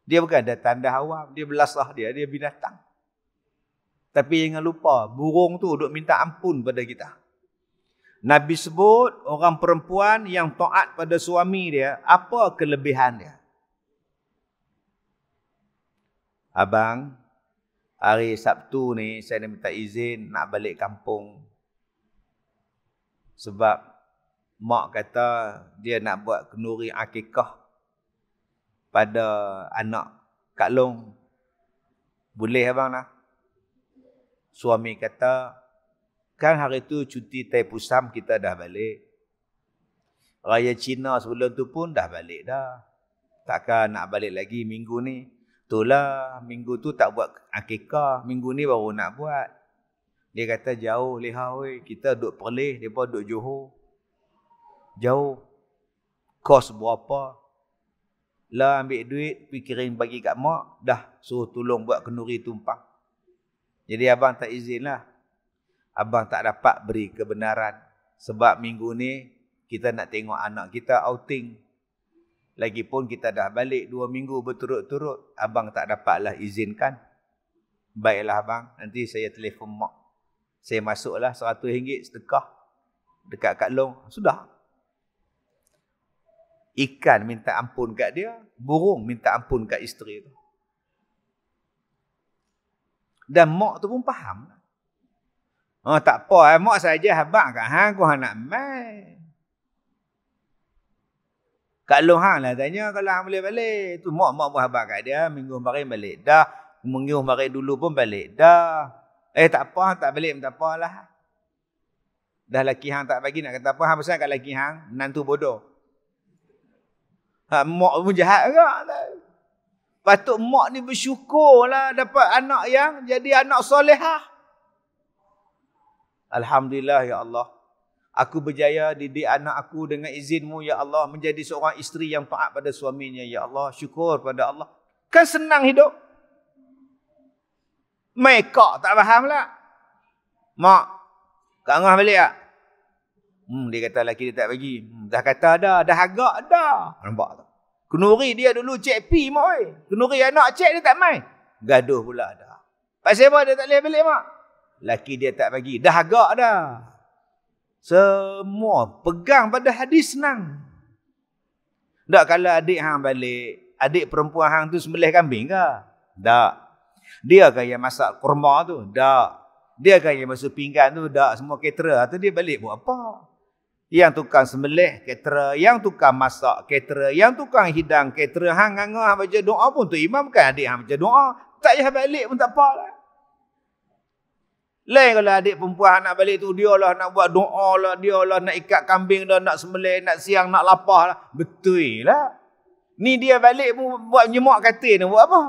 Dia bukan ada tanda awam. Dia belasah dia binatang. Tapi jangan lupa, burung tu duk minta ampun pada kita. Nabi sebut orang perempuan yang taat pada suami dia, apa kelebihan dia? Abang, hari Sabtu ni saya nak minta izin nak balik kampung. Sebab mak kata dia nak buat kenduri akikah pada anak Kak Long. Boleh abang lah. Suami kata, kan hari tu cuti Tai Pusam kita dah balik. Raya Cina sebelum tu pun dah balik dah. Takkan nak balik lagi minggu ni. Itulah, minggu tu tak buat akikah, minggu ni baru nak buat. Dia kata jauh leha weh. Kita duduk Perlis, mereka duduk Johor. Jauh. Kos berapa? Lah ambil duit, pikirin bagi kat mak. Dah suruh tolong buat kenduri tumpang. Jadi abang tak izin lah. Abang tak dapat beri kebenaran. Sebab minggu ni kita nak tengok anak kita outing. Lagipun kita dah balik 2 minggu berturut-turut. Abang tak dapatlah izinkan. Baiklah abang, nanti saya telefon mak. Saya masuklah RM100 sedekah dekat Kak Long. Sudah. Ikan minta ampun kat dia, burung minta ampun kat isteri tu. Dan mak tu pun faham. Oh, tak apa, mak saja habaq kat hang, aku hang nak mai. Kak Long hang lah tanya kalau hang boleh balik. Tu mak pun habaq kat dia, minggu kemarin balik dah. Minggu kemarin dulu pun balik dah. Tak apa, tak balik pun tak apalah. Dah laki hang tak bagi nak kata apa, hang pesan kat laki hang, menantu bodoh. Mak pun jahat juga. Patut mak ni bersyukurlah dapat anak yang jadi anak solehah. Alhamdulillah ya Allah. Aku berjaya didik anak aku dengan izinmu ya Allah. Menjadi seorang isteri yang taat pada suaminya ya Allah. Syukur pada Allah. Kan senang hidup. Mereka tak faham lah. Mak, Kak Angah balik tak? Dia kata lelaki dia tak bagi. Dah kata dah, dah agak dah. Nampak tak? Kenuri dia dulu cek pi mak oi. Kenuri anak cek dia tak mai. Gaduh pula dah. Pasal apa dia tak boleh balik mak? Lelaki dia tak bagi. Dah agak dah. Semua pegang pada hadis senang. Tak kalau adik hang balik, adik perempuan hang tu sembelih kambing ke? Tak. Dia kan yang masak kurma tu? Tak. Dia kan yang basuh pinggan tu? Tak. Semua caterer tu dia balik buat apa? Yang tukang sembelih caterer, yang tukang masak caterer, yang tukang hidang caterer. Hang ngangah baca doa pun tu imam kan adik hang baca doa. Tak payah balik pun tak apa lah. Lain kalau adik perempuan nak balik tu, dia lah nak buat doa lah, dia lah nak ikat kambing dah, nak sembelih, nak siang, nak lapah lah. Betul lah. Ni dia balik pun buat menyemak katil ni, buat apa?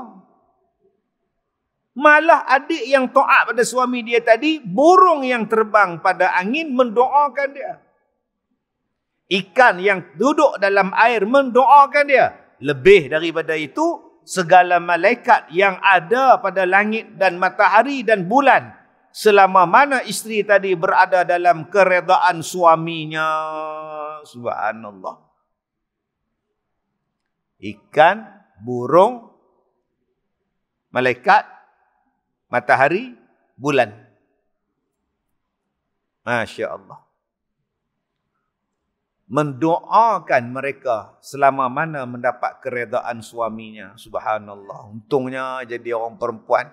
Malah adik yang taat pada suami dia tadi, burung yang terbang pada angin mendoakan dia. Ikan yang duduk dalam air mendoakan dia. Lebih daripada itu, segala malaikat yang ada pada langit dan matahari dan bulan, selama mana isteri tadi berada dalam keredaan suaminya. Subhanallah. Ikan, burung, malaikat, matahari, bulan. Masya Allah. Mendoakan mereka selama mana mendapat keredaan suaminya. Subhanallah. Untungnya jadi orang perempuan.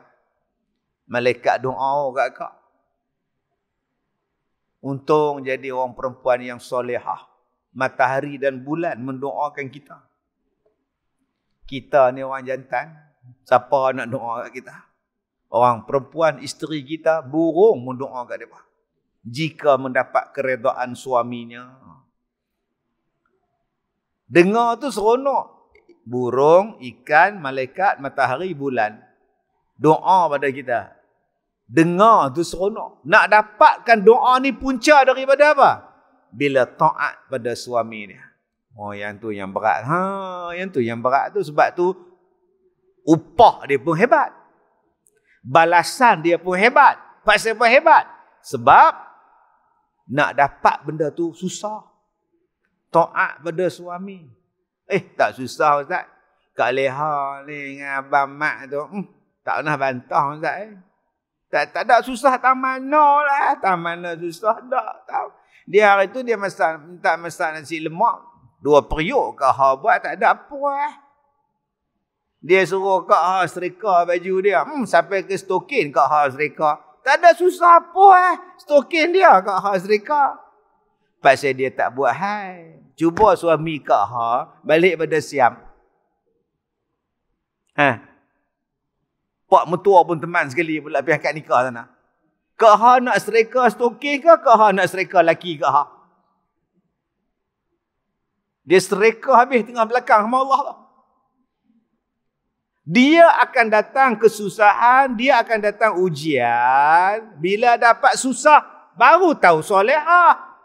Malaikat doa kat kak. Untung jadi orang perempuan yang solehah. Matahari dan bulan mendoakan kita. Kita ni orang jantan. Siapa nak doa kat kita? Orang perempuan, isteri kita, burung mendoa kat dia. Jika mendapat keredaan suaminya. Dengar tu seronok. Burung, ikan, malaikat, matahari, bulan. Doa pada kita. Dengar tu seronok. Nak dapatkan doa ni punca daripada apa? Bila taat pada suami dia. Oh, yang tu yang berat. Yang tu yang berat tu. Sebab tu upah dia pun hebat. Balasan dia pun hebat. Pasal apa hebat? Sebab nak dapat benda tu susah. Taat pada suami. Tak susah Ustaz. Kak Leha ni dengan Abang Mak tu. Tak pernah bantah Ustaz. Tak ada susah tak mana lah. Tak mana susah tak. Dia hari tu dia minta masak nasi lemak. 2 periuk Kak Ha buat tak ada apa lah. Dia suruh Kak Ha serika baju dia. Sampai ke stokin Kak Ha serika. Tak ada susah apa lah. Stokin dia Kak Ha serika. Pasal dia tak buat hal. Cuba suami Kak Ha balik pada Siam. Pak mertua pun teman sekali pula pergi akad nikah sana. Kak Ha nak serika stokin ke? Kak Ha nak serika laki Kak Ha? Dia serika habis tengah belakang sama Allah. Dia akan datang kesusahan, dia akan datang ujian. Bila dapat susah, baru tahu solehah.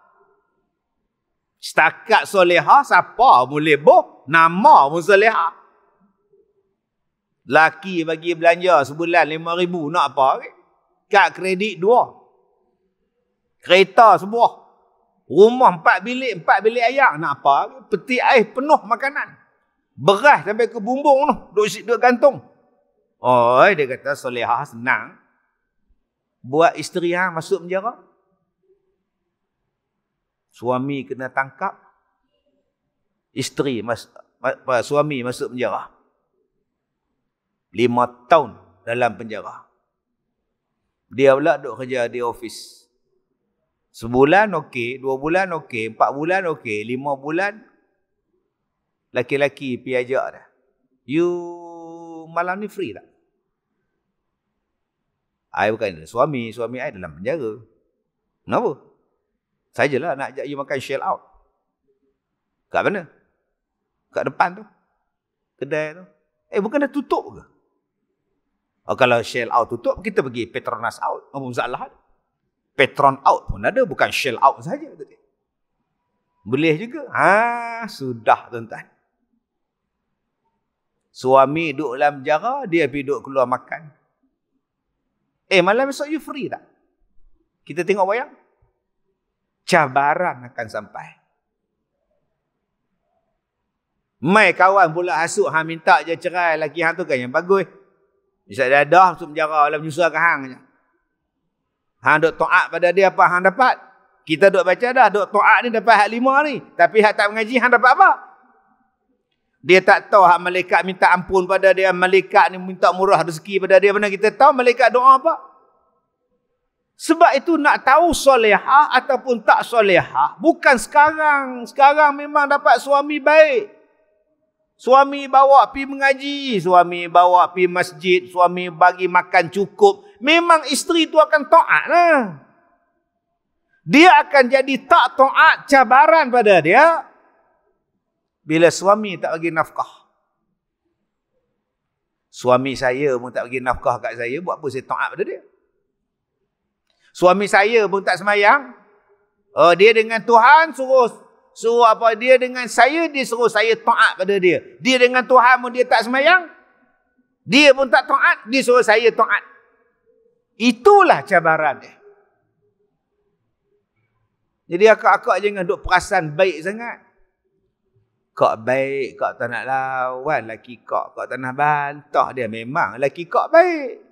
Setakat solehah, siapa boleh boh? Nama pun solehah. Laki bagi belanja sebulan 5,000, nak apa? Kad kredit 2. Kereta sebuah. Rumah 4 bilik air, nak apa? Peti air penuh makanan. Beras sampai ke bumbung tu, duduk gantung. Oh, dia kata solehah senang. Buat isteri hang masuk penjara. Suami kena tangkap. Suami masuk penjara. 5 tahun dalam penjara. Dia pula duduk kerja di ofis. Sebulan okey, 2 bulan okey, 4 bulan okey, 5 bulan laki-laki pergi ajak dah. You malam ni free tak? I bukan suami I dalam penjara. Kenapa? Sajalah nak ajak you makan shell out. Kat mana? Kat depan tu. Kedai tu. Bukan dah tutup ke? Kalau shell out tutup, kita pergi Petronas out. Apa masalah? Petron out pun ada, bukan shell out saja. Boleh juga. Sudah tuan-tuan. Suami duduk dalam penjara, dia pergi duduk keluar makan. Malam esok you free tak? Kita tengok wayang. Cabaran akan sampai. Mai kawan pula hasut, hang minta je cerai, laki hang tu kan yang bagus. Bisa dadah masuk penjara, dalam menyusahkan hang je. Hang duk taat pada dia, apa hang dapat? Kita duk baca dah, duk taat ni dapat hak 5 ni. Tapi hak tak mengaji, hang dapat apa? Dia tak tahu hak malaikat minta ampun pada dia, malaikat ni minta murah rezeki pada dia. Mana kita tahu malaikat doa apa? Sebab itu nak tahu solehah ataupun tak solehah, bukan sekarang. Sekarang memang dapat suami baik. Suami bawa pergi mengaji, suami bawa pergi masjid, suami bagi makan cukup. Memang isteri tu akan taat lah. Dia akan jadi tak taat, cabaran pada dia. Bila suami tak bagi nafkah. Suami saya pun tak bagi nafkah kat saya, buat apa saya taat pada dia? Suami saya pun tak semayang. Dia dengan Tuhan suruh apa? Dia dengan saya, dia suruh saya taat pada dia. Dia dengan Tuhan pun dia tak semayang. Dia pun tak taat, dia suruh saya taat. Itulah cabaran dia. Jadi akak-akak jangan duk perasan baik sangat. Kak baik, kak tak nak lawan. Laki kak tak nak bantah dia. Memang laki kak baik.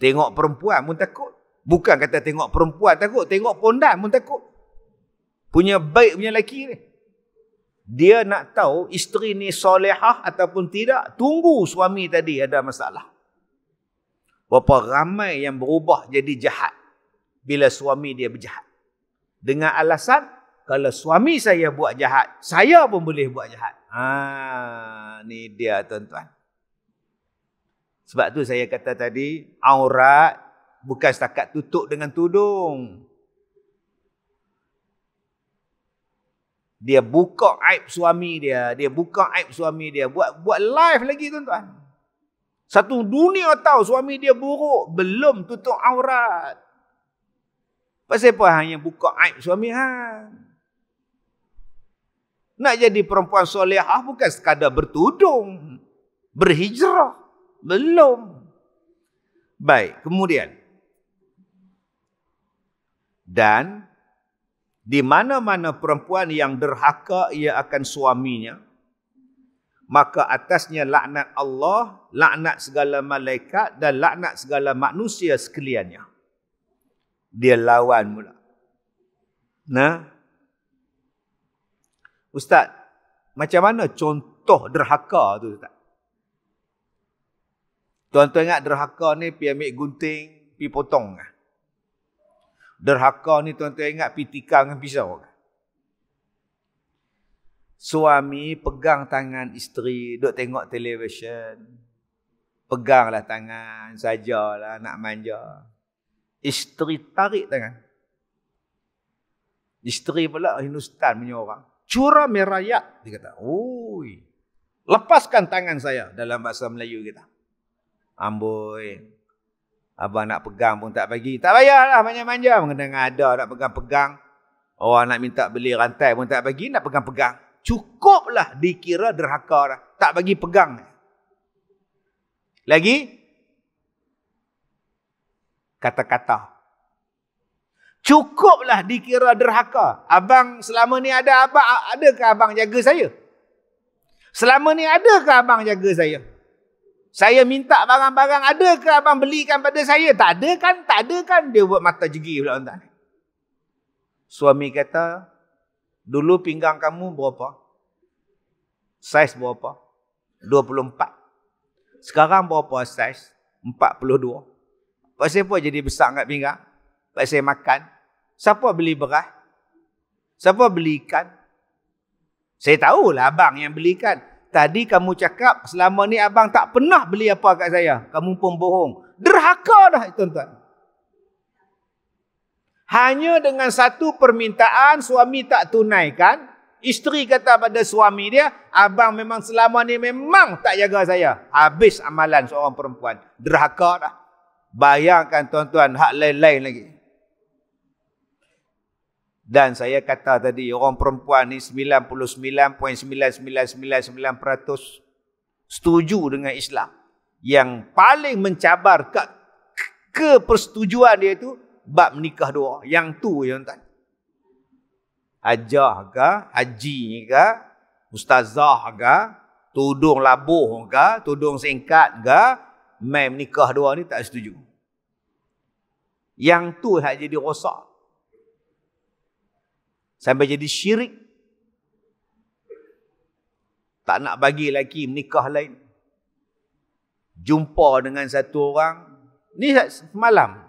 Tengok perempuan pun takut. Bukan kata tengok perempuan takut. Tengok pondan pun takut. Punya baik punya laki ni. Dia nak tahu isteri ni solehah ataupun tidak. Tunggu suami tadi ada masalah. Berapa ramai yang berubah jadi jahat. Bila suami dia berjahat. Dengan alasan, kalau suami saya buat jahat, saya pun boleh buat jahat. Ni dia tuan-tuan. Sebab tu saya kata tadi, aurat bukan setakat tutup dengan tudung. Dia buka aib suami dia, buat live lagi tuan-tuan. Satu dunia tahu suami dia buruk, belum tutup aurat. Pasal apa hanya buka aib suami hang? Nak jadi perempuan solehah bukan sekadar bertudung, berhijrah. Belum. Baik, kemudian. Dan di mana-mana perempuan yang derhaka ia akan suaminya, maka atasnya laknat Allah, laknat segala malaikat dan laknat segala manusia sekaliannya. Dia lawan mula. Ustaz, macam mana contoh derhaka tu Ustaz? Tuan-tuan ingat derhaka ni pergi ambil gunting, pergi potong kan? Derhaka ni tuan-tuan ingat pergi tikar dengan pisau kan? Suami pegang tangan isteri, duk tengok televisyen. Peganglah tangan, sajalah nak manja. Isteri tarik tangan. Isteri pula Hindustan punya orang. Cura merayat, dia kata. Oi, Lepaskan tangan saya dalam bahasa Melayu kita. Amboi. Abang nak pegang pun tak bagi. Tak payahlah manja-manja. Mengenang ada nak pegang-pegang. Orang nak minta beli rantai pun tak bagi. Nak pegang-pegang. Cukuplah dikira derhaka dah. Tak bagi pegang. Lagi. Kata-kata. Cukuplah dikira derhaka. Abang selama ni adakah abang jaga saya? Selama ni adakah abang jaga saya? Saya minta barang-barang, adakah abang belikan pada saya? Tak ada kan? Tak ada kan? Dia buat mata jegi pula tuan. Suami kata, dulu pinggang kamu berapa? Saiz berapa? 24. Sekarang berapa saiz? 42. Pasal apa jadi besar kat pinggang? Pasal makan. Siapa beli beras? Siapa beli ikan? Saya tahulah abang yang belikan. Tadi kamu cakap selama ni abang tak pernah beli apa kat saya. Kamu pun bohong. Derhaka dah tuan-tuan. Hanya dengan satu permintaan suami tak tunaikan. Isteri kata pada suami dia, abang memang selama ni memang tak jaga saya. Habis amalan seorang perempuan. Derhaka dah. Bayangkan tuan-tuan hak lain-lain lagi. Dan saya kata tadi, orang perempuan ni 99.9999% setuju dengan Islam. Yang paling mencabar ke persetujuan dia itu, bab nikah dua. Yang tu, tuan-tuan. Hajah ke, haji ke, ustazah ke, tudung labuh ke, tudung singkat ke, mai nikah dua ni tak setuju. Yang tu hak jadi rosak. Sampai jadi syirik. Tak nak bagi lelaki menikah lain. Jumpa dengan satu orang. Ni semalam.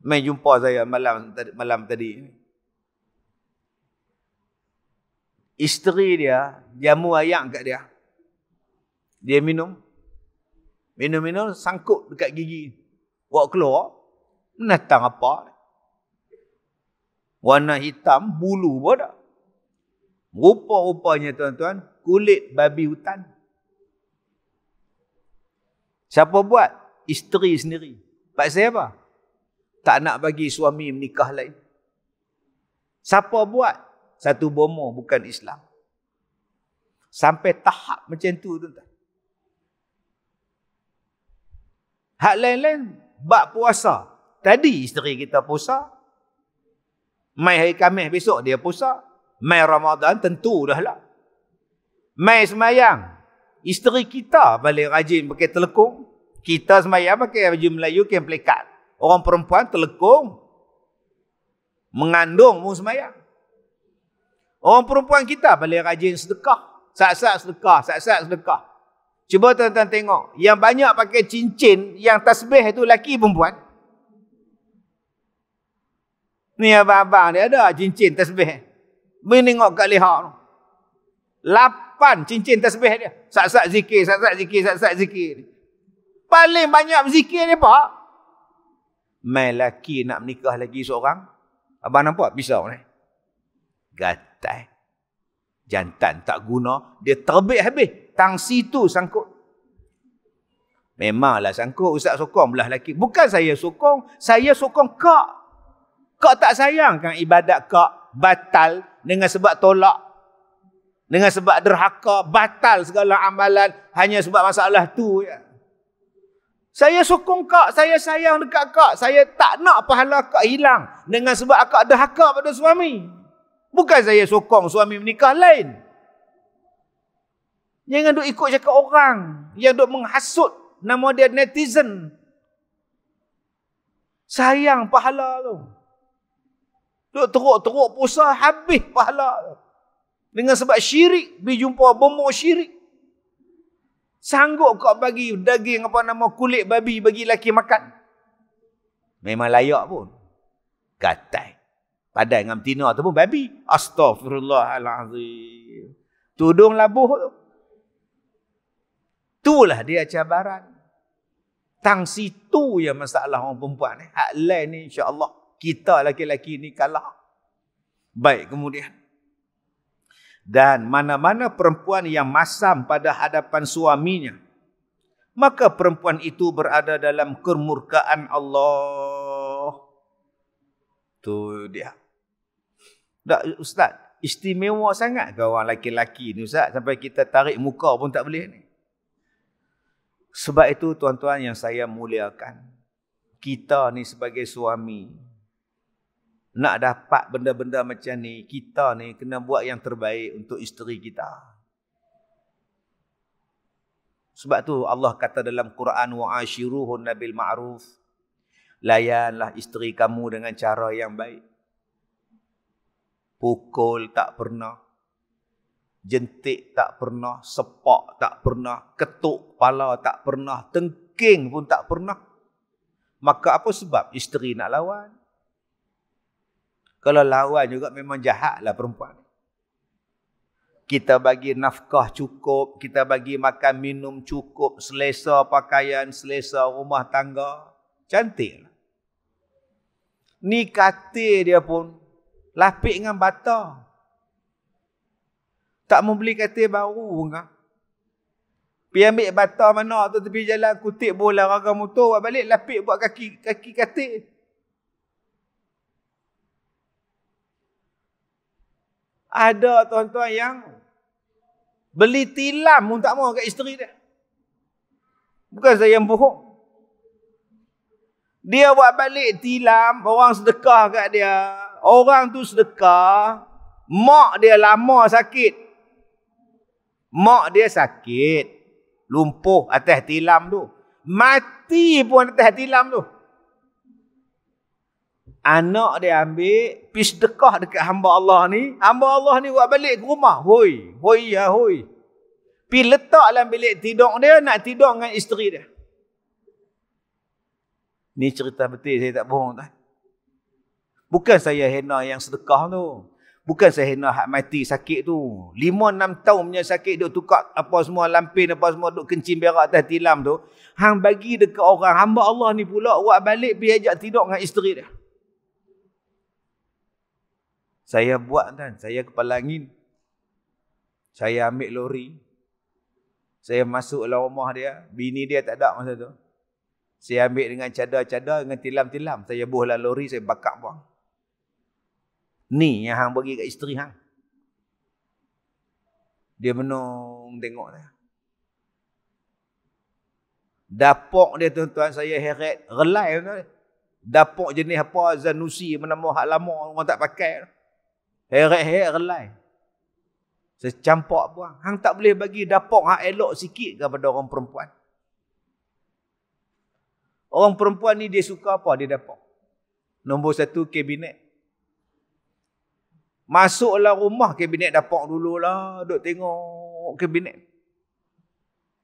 Main jumpa saya malam tadi. Isteri dia, jamu ayam kat dia. Dia minum. Minum-minum, sangkut dekat gigi. Buat keluar. Menatang apa? Warna hitam, bulu pun tak. Rupa-rupanya tuan-tuan, kulit babi hutan. Siapa buat? Isteri sendiri. Pasal apa? Tak nak bagi suami menikah lain. Siapa buat? Satu bomo, bukan Islam. Sampai tahap macam tu tuan-tuan. Hak lain-lain, bab puasa. Tadi isteri kita puasa. Mai hari Khamis besok dia puasa. Mai Ramadan tentu dah lah. Mai semayang. Isteri kita balik rajin pakai telekung. Kita semayang pakai baju Melayu, kain pelikat. Orang perempuan telekung. Mengandung mu semayang. Orang perempuan kita balik rajin sedekah. Sat-sat sedekah, sat-sat sedekah. Cuba tuan-tuan tengok. Yang banyak pakai cincin, yang tasbih itu lelaki perempuan. Ni abang-abang dia ada cincin tasbih. Menengok kat leher tu. 8 cincin tasbih dia. Sat-sat zikir, sat-sat zikir, sat-sat zikir. Paling banyak zikir dia pak. Mai lelaki nak menikah lagi seorang. Abang nampak pisau ni? Gatai. Jantan tak guna. Dia terbit habis. Tang situ sangkut. Memanglah sangkut. Ustaz sokong belah lelaki. Bukan saya sokong. Saya sokong kak. Kak tak sayang kan ibadat kak batal dengan sebab tolak. Dengan sebab derhaka. Batal segala amalan. Hanya sebab masalah tu. Ya. Saya sokong kak. Saya sayang dekat kak. Saya tak nak pahala kak hilang. Dengan sebab akak derhaka pada suami. Bukan saya sokong suami menikah lain. Jangan duk ikut cakap orang. Yang duk menghasut. Nama dia netizen. Sayang pahala tu. Duk teruk-teruk puasa habis pahala. Dengan sebab syirik. Pergi jumpa bomo syirik. Sanggup kau bagi daging apa nama kulit babi bagi lelaki makan. Memang layak pun. Gatai. Padai dengan betina tu pun babi. Astaghfirullahalazim. Tudung labuh tu. Itulah dia cabaran. Tang situ yang masalah orang perempuan ni. Hak lain ni insya-Allah kita laki-laki ni kalah. Baik, kemudian. Dan mana-mana perempuan yang masam pada hadapan suaminya, maka perempuan itu berada dalam kemurkaan Allah. Tu dia. Tak, Ustaz, istimewa sangat ke orang lelaki-lelaki ni Ustaz, sampai kita tarik muka pun tak boleh ni. Sebab itu tuan-tuan yang saya muliakan, kita ni sebagai suami, nak dapat benda-benda macam ni, kita ni kena buat yang terbaik untuk isteri kita. Sebab tu Allah kata dalam Quran, wa'ashiruhunna bil ma'ruf. Layanlah isteri kamu dengan cara yang baik. Pukul tak pernah. Jentik tak pernah. Sepak tak pernah. Ketuk kepala tak pernah. Tengking pun tak pernah. Maka apa sebab isteri nak lawan? Kalau lawan juga memang jahatlah perempuan. Kita bagi nafkah cukup, kita bagi makan minum cukup, selesa pakaian, selesa rumah tangga. Cantik. Ni katil dia pun lapik dengan bata. Tak mau beli katil baru kan? Pergi ambil bata mana tu tepi jalan, kutip bola raga motor, balik lapik buat kaki katil. Ada tuan-tuan yang beli tilam pun tak mau kat isteri dia. Bukan saya yang bohong. Dia buat balik tilam, orang sedekah kat dia. Orang tu sedekah, mak dia lama sakit. Mak dia sakit, lumpuh atas tilam tu. Mati pun atas tilam tu. Anak dia ambil, pergi sedekah dekat hamba Allah ni. Hamba Allah ni buat balik ke rumah. Hoi. Pergi letak dalam bilik tidur dia, nak tidur dengan isteri dia. Ni cerita betul, saya tak bohong tak. Bukan saya hina yang sedekah tu. Bukan saya hina hak mati sakit tu. 5-6 tahun punya sakit, duk tukar apa semua, lampin apa semua, duk kencing berak atas tilam tu. Hang bagi dekat orang, hamba Allah ni pula buat balik, pergi ajak tidur dengan isteri dia. Saya buat kan, saya kepala angin. Saya ambil lori. Saya masuk dalam rumah dia. Bini dia tak ada masa tu. Saya ambil dengan cadar-cadar, dengan tilam-tilam. Saya buh dalam lori, saya bakar buang. Ni yang hang bagi kat isteri hang. Dia menung tengok saya. Dapur dia tuan-tuan, saya heret. Relai tuan-tuan. Dapur jenis apa, Zanusi, menambah hak lama, orang tak pakai. Heret-heret relai. Secampak buang. Hang tak boleh bagi dapur hak elok sikit kepada orang perempuan. Orang perempuan ni dia suka apa di dapur? Nombor 1, kabinet. Masuklah rumah, kabinet dapur dululah. Duk tengok kabinet.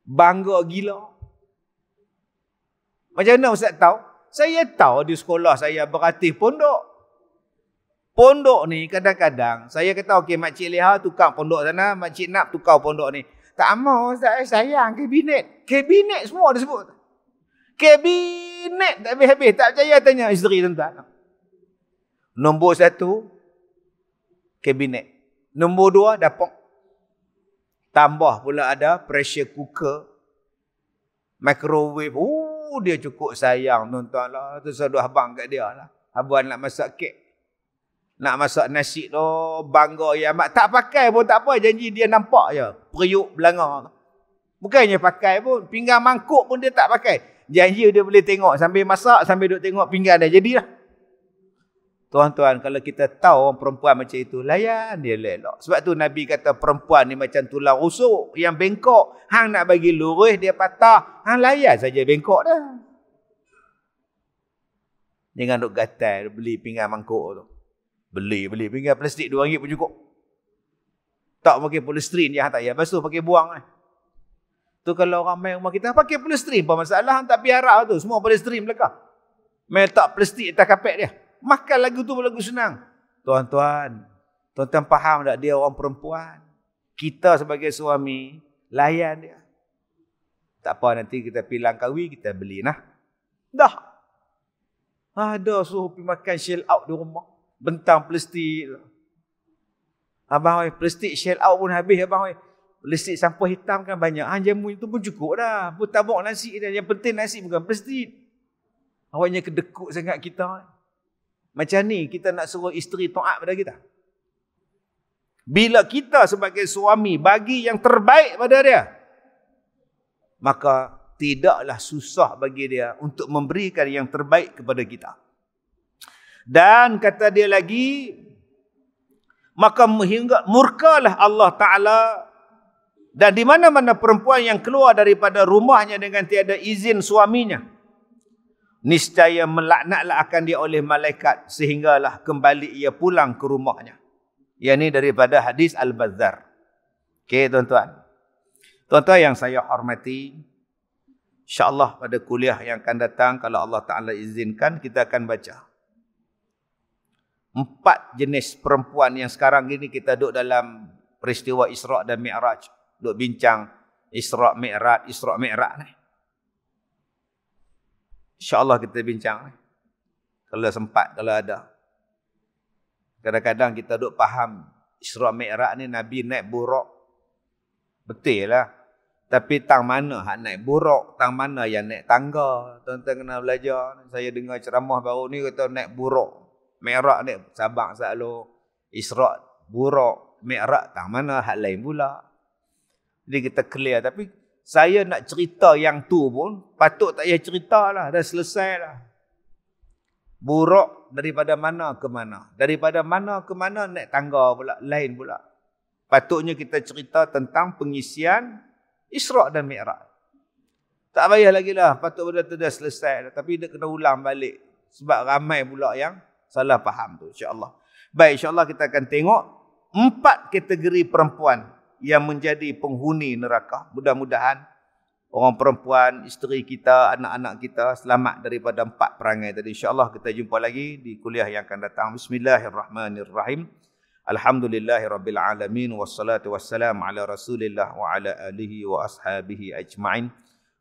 Bangga gila. Macam mana Ustaz tahu? Saya tahu di sekolah saya berlatih pondok. Pondok ni kadang-kadang saya kata okey, Makcik Leha tukar pondok sana, Makcik Nap tukar pondok ni. Tak mau saya sayang kabinet. Kabinet semua dia sebut. Kabinet tak habis-habis, tak percaya tanya isteri tuan-tuan. Nombor 1 kabinet. Nombor 2 dapur. Tambah pula ada pressure cooker, microwave. Dia cukup sayang tuan-tuan lah. Tu saudara abang kat dia lah. Abang nak masak kek, nak masak nasi tu, bangga ya mak. Tak pakai pun tak apa, janji dia nampak je periuk belanga. Bukannya pakai pun, pinggan mangkuk pun dia tak pakai. Janji dia boleh tengok sambil masak, sambil duk tengok pinggan dia. Jadilah. Tuan-tuan, kalau kita tahu orang perempuan macam itu, layan dia elok. Sebab tu Nabi kata perempuan ni macam tulang rusuk yang bengkok. Hang nak bagi lurus, dia patah. Hang layan saja bengkok dah. Jangan duk gatal beli pinggan mangkuk tu. Beli pinggan plastik RM2 pun cukup. Tak pakai polystyrene je hang tak payah basuh, pakai buang kan. Tu kalau orang main rumah kita pakai polystyrene apa masalah, hang tak piara tu, semua polystyrene belakang. Main letak plastik atas kapet dia. Makan lagu tu lagu senang. Tuan-tuan faham tak dia orang perempuan? Kita sebagai suami layan dia. Tak apa, nanti kita pergi Langkawi, kita beli nah. Dah. Ada suruh pergi makan shell out di rumah. Bentang plastik. Abang oi, plastik shell out pun habis abang oi. Plastik sampah hitam kan banyak. Jamu itu pun cukup dah. Pun tabuk nasi dah. Yang penting nasi bukan plastik. Awaknya kedekut sangat kita. Macam ni kita nak suruh isteri taat pada kita. Bila kita sebagai suami bagi yang terbaik pada dia, maka tidaklah susah bagi dia untuk memberikan yang terbaik kepada kita. Dan kata dia lagi, maka murkalah Allah Ta'ala, dan di mana-mana perempuan yang keluar daripada rumahnya dengan tiada izin suaminya, niscaya melaknatlah akan dia oleh malaikat sehinggalah kembali ia pulang ke rumahnya. Yang ini daripada hadis Al-Bazzar. Okey tuan-tuan. Tuan-tuan yang saya hormati, insya-Allah pada kuliah yang akan datang kalau Allah Ta'ala izinkan kita akan baca 4 jenis perempuan yang sekarang ini kita duduk dalam peristiwa Isra' dan Mi'raj. Duduk bincang Isra' Mi'raj ni. InsyaAllah kita bincang. Kalau sempat, kalau ada. Kadang-kadang kita duduk faham Isra' Mi'raj ni Nabi naik buruk. Betul lah. Tapi tang mana hak naik buruk, tang mana yang naik tangga. Tuan-tuan kena belajar. Saya dengar ceramah baru ni kata naik buruk. Mi'raj ni Sabang selalu. Isra' buruk. Mi'raj tang mana hak lain pula. Jadi kita clear. Tapi saya nak cerita yang tu pun patut tak payah cerita lah. Dah selesai lah. Buruk daripada mana ke mana. Daripada mana ke mana naik tangga pula. Lain pula. Patutnya kita cerita tentang pengisian Isra' dan Mi'raj. Tak payah lagi lah. Patut benda tu dah selesai lah. Tapi dia kena ulang balik. Sebab ramai pula yang salah faham tu. InsyaAllah. Baik, insyaAllah kita akan tengok 4 kategori perempuan yang menjadi penghuni neraka. Mudah-mudahan orang perempuan, isteri kita, anak-anak kita selamat daripada 4 perangai tadi. InsyaAllah kita jumpa lagi di kuliah yang akan datang. Bismillahirrahmanirrahim. Alhamdulillahirrabbilalamin. Wassalatu wassalamu ala rasulillah wa ala alihi wa ashabihi ajma'in.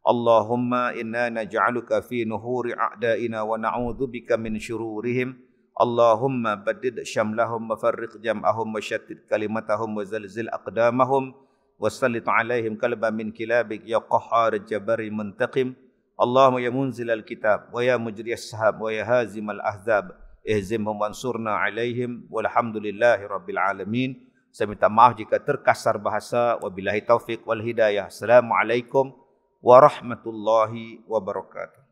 Allahumma inna naj'aluka fi nuhuri a'daina wa na'udzubika min syururihim. Allahumma badid syamlahum wa farriq jam'ahum wa syattid kalimatahum wa zalzil aqdamahum wa sallit alaihim kalban min kilabik ya qahhar jabari muntaqim. Allahumma ya munzilal kitab wa ya mujriyas sahab wa ya hazimal ahzab ihzimhum wansurna alaihim walhamdulillahi rabbil alamin. Saya minta maaf jika terkasar bahasa. Wabillahi taufiq wal hidayah. Assalamualaikum warahmatullahi wabarakatuh.